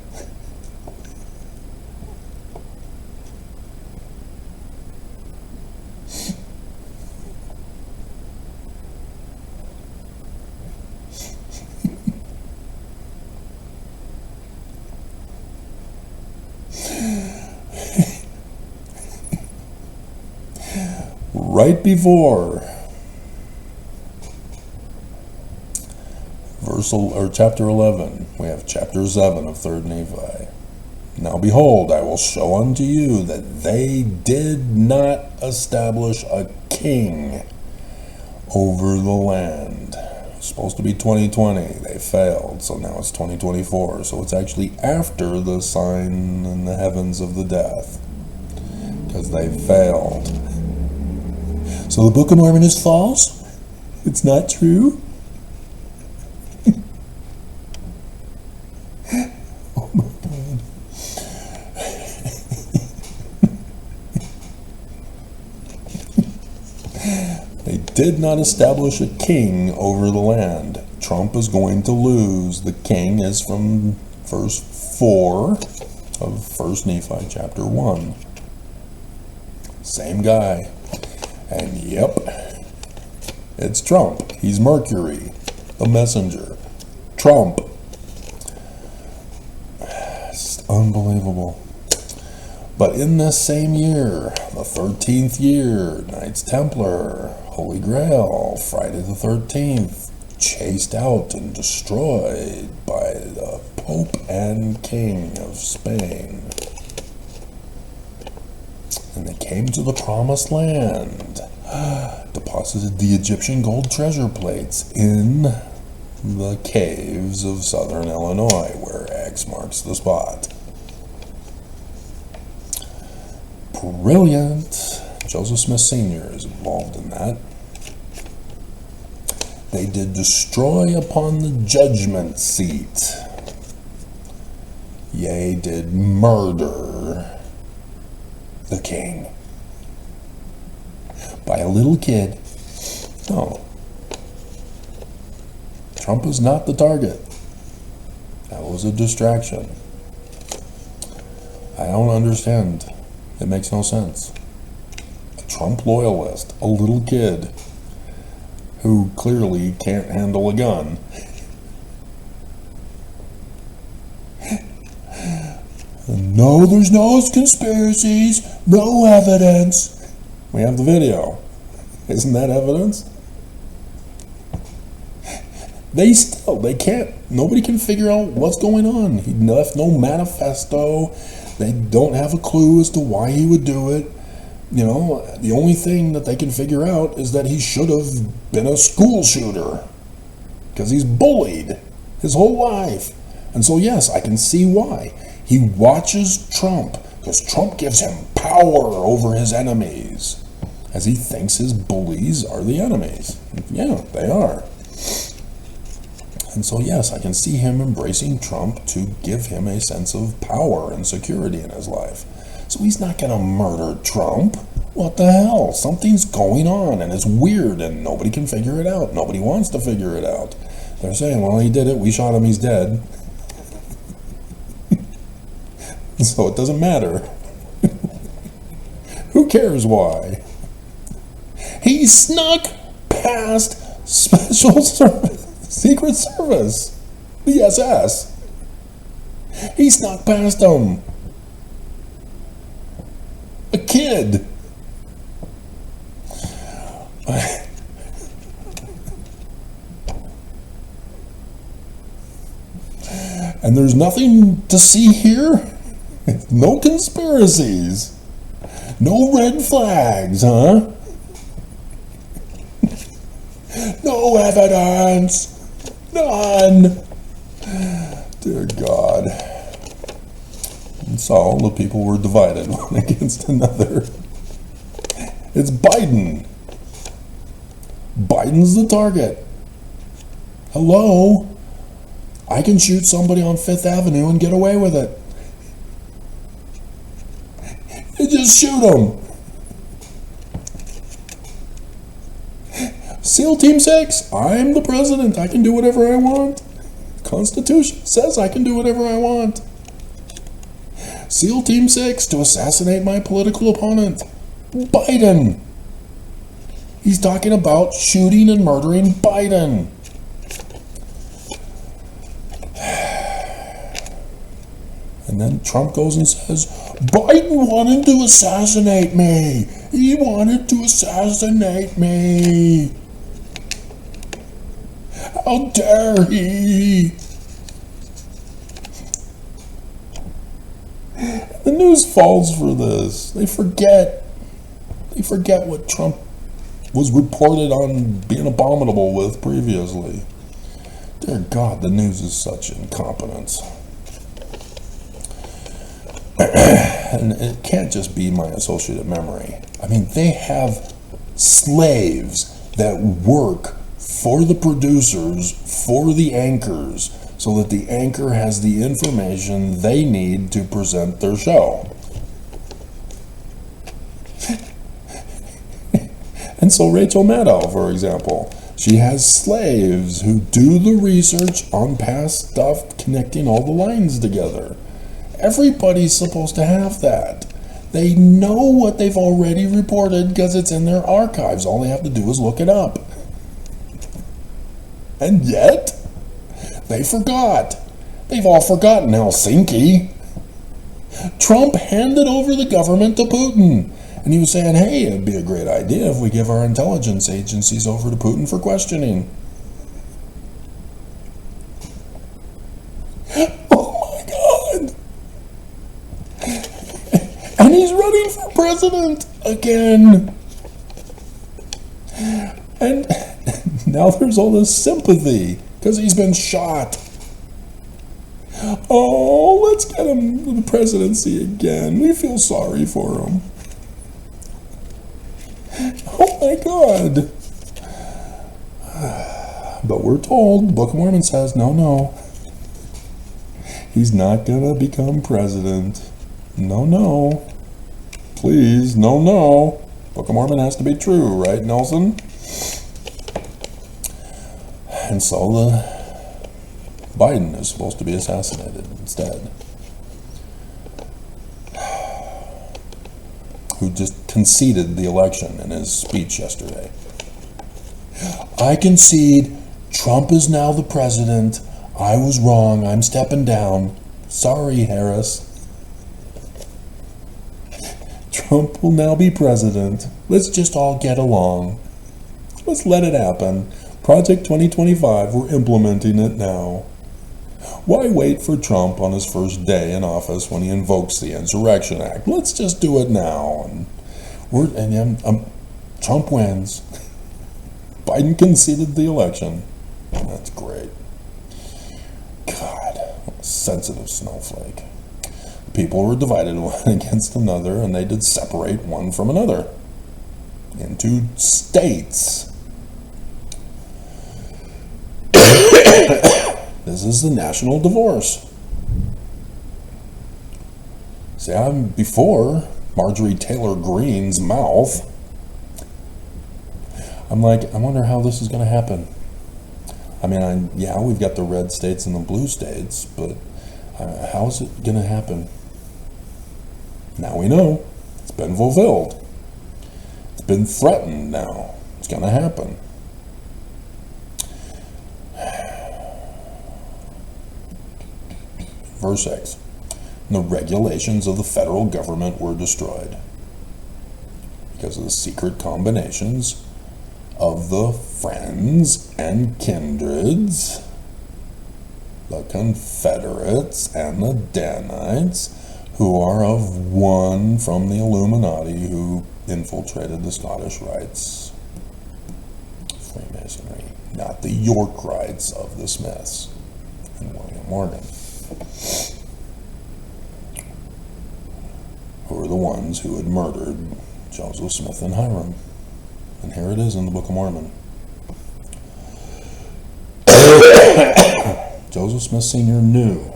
Right before chapter 11, we have chapter 7 of 3rd Nephi. Now behold, I will show unto you that they did not establish a king over the land. It's supposed to be 2020. They failed, so now it's 2024. So it's actually after the sign in the heavens of the death, because they failed. So the Book of Mormon is false? It's not true? Oh my God. They did not establish a king over the land. Trump is going to lose. The king is from verse 4 of 1 Nephi chapter 1. Same guy. And yep, it's Trump. He's Mercury, the messenger. Trump. It's unbelievable. But in this same year, the 13th year, Knights Templar, Holy Grail, Friday the 13th, chased out and destroyed by the Pope and King of Spain. And they came to the Promised Land, deposited the Egyptian gold treasure plates in the caves of southern Illinois, where X marks the spot. Brilliant. Joseph Smith Sr. is involved in that. They did destroy upon the judgment seat. Yea, did murder the king. By a little kid. No. Trump is not the target. That was a distraction. I don't understand. It makes no sense. A Trump loyalist, a little kid, who clearly can't handle a gun. No, there's no conspiracies, no evidence. We have the video. Isn't that evidence? They can't, nobody can figure out what's going on. He left no manifesto. They don't have a clue as to why he would do it. You know, the only thing that they can figure out is that he should have been a school shooter. Because he's bullied his whole life. And so yes, I can see why. He watches Trump, because Trump gives him power over his enemies, as he thinks his bullies are the enemies. Yeah, they are. And so yes, I can see him embracing Trump to give him a sense of power and security in his life. So he's not going to murder Trump. What the hell? Something's going on, and it's weird, and nobody can figure it out. Nobody wants to figure it out. They're saying, well, he did it, we shot him, he's dead. So it doesn't matter. Who cares why? He snuck past Special Service, Secret Service, the SS. He snuck past them. A kid. And there's nothing to see here. No conspiracies. No red flags, huh? No evidence. None. Dear God. And so the people were divided one against another. It's Biden. Biden's the target. Hello? I can shoot somebody on Fifth Avenue and get away with it. You just shoot them. SEAL Team 6, I'm the president. I can do whatever I want. Constitution says I can do whatever I want. SEAL Team 6 to assassinate my political opponent. Biden. He's talking about shooting and murdering Biden. And then Trump goes and says, Biden wanted to assassinate me. He wanted to assassinate me. How dare he? The news falls for this. They forget what Trump was reported on being abominable with previously. Dear God, the news is such incompetence. And it can't just be my associated memory. I mean, they have slaves that work for the producers, for the anchors, so that the anchor has the information they need to present their show. And so Rachel Maddow, for example, she has slaves who do the research on past stuff, connecting all the lines together. Everybody's supposed to have that. They know what they've already reported because it's in their archives. All they have to do is look it up. And yet, they forgot. They've all forgotten Helsinki. Trump handed over the government to Putin. And he was saying, hey, it'd be a great idea if we give our intelligence agencies over to Putin for questioning. Oh my God. And he's running for president again. And now there's all this sympathy because he's been shot. Oh, let's get him the presidency again. We feel sorry for him. Oh my God. But we're told, the Book of Mormon says, no. He's not gonna become president. No. Please, no. Book of Mormon has to be true, right, Nelson? And so Biden is supposed to be assassinated instead. Who just conceded the election in his speech yesterday. I concede Trump is now the president. I was wrong. I'm stepping down. Sorry, Harris. Trump will now be president. Let's just all get along. Let's let it happen. Project 2025, we're implementing it now. Why wait for Trump on his first day in office when he invokes the Insurrection Act? Let's just do it now. Trump wins. Biden conceded the election. That's great. God, what a sensitive snowflake. People were divided one against another, and they did separate one from another into states. This is the national divorce. See, I'm before Marjorie Taylor Greene's mouth. I'm like, I wonder how this is going to happen. I mean, yeah, we've got the red states and the blue states, but how is it going to happen? Now we know. It's been fulfilled. It's been threatened now. It's going to happen. Verse 6. The regulations of the federal government were destroyed because of the secret combinations of the friends and kindreds, the Confederates and the Danites, who are of one from the Illuminati who infiltrated the Scottish Rites, Freemasonry, not the York Rites of the Smiths and William Morgan, who were the ones who had murdered Joseph Smith and Hiram. And here it is in the Book of Mormon. Joseph Smith Sr. knew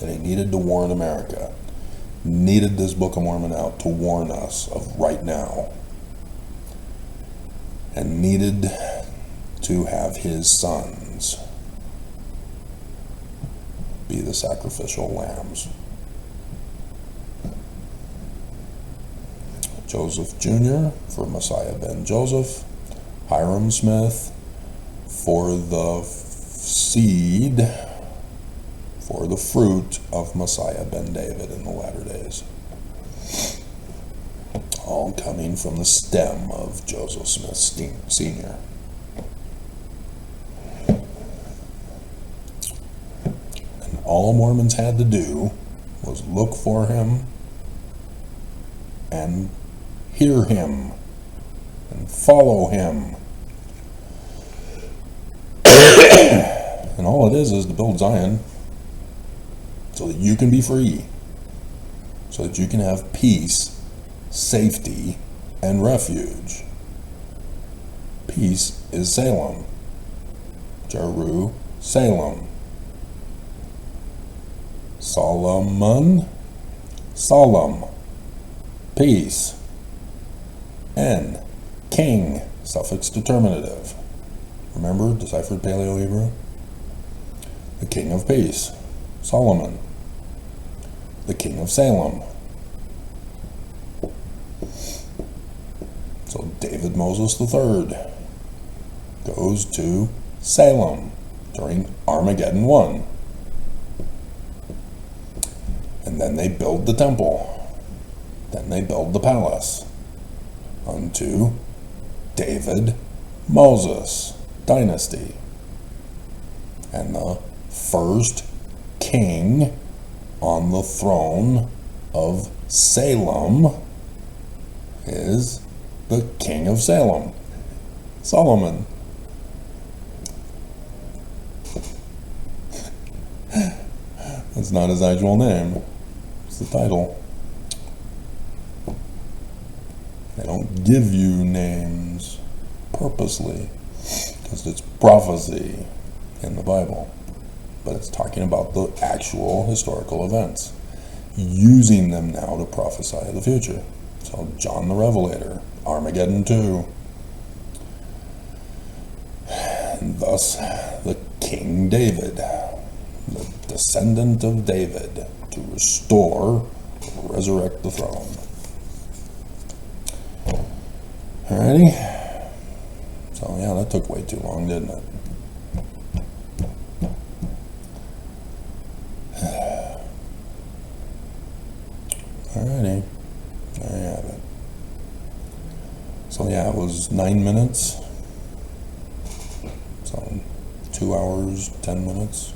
that he needed to warn America, needed this Book of Mormon out to warn us of right now, and needed to have his sons be the sacrificial lambs. Joseph Jr. for Messiah ben Joseph, Hiram Smith for the seed, for the fruit of Messiah ben David in the latter days. All coming from the stem of Joseph Smith Sr. And all Mormons had to do was look for him and hear him and follow him. And all it is to build Zion so that you can be free, so that you can have peace, safety, and refuge. Peace is Salem. Jerusalem. Solomon, solemn, peace. N, king, suffix determinative. Remember, deciphered Paleo-Hebrew? The king of peace, Solomon. The king of Salem. So David Moses III goes to Salem during Armageddon 1. And then they build the temple. Then they build the palace. Unto David Moses dynasty. And the first king on the throne of Salem is the king of Salem, Solomon. That's not his actual name. It's the title. They don't give you names purposely. because it's prophecy in the Bible, but it's talking about the actual historical events, using them now to prophesy the future. So John the Revelator, Armageddon 2, and thus the King David, the descendant of David, to restore, resurrect the throne. Alrighty. So yeah, that took way too long, didn't it? Alrighty. There you have it. So yeah, it was 9 minutes. So 2 hours, 10 minutes.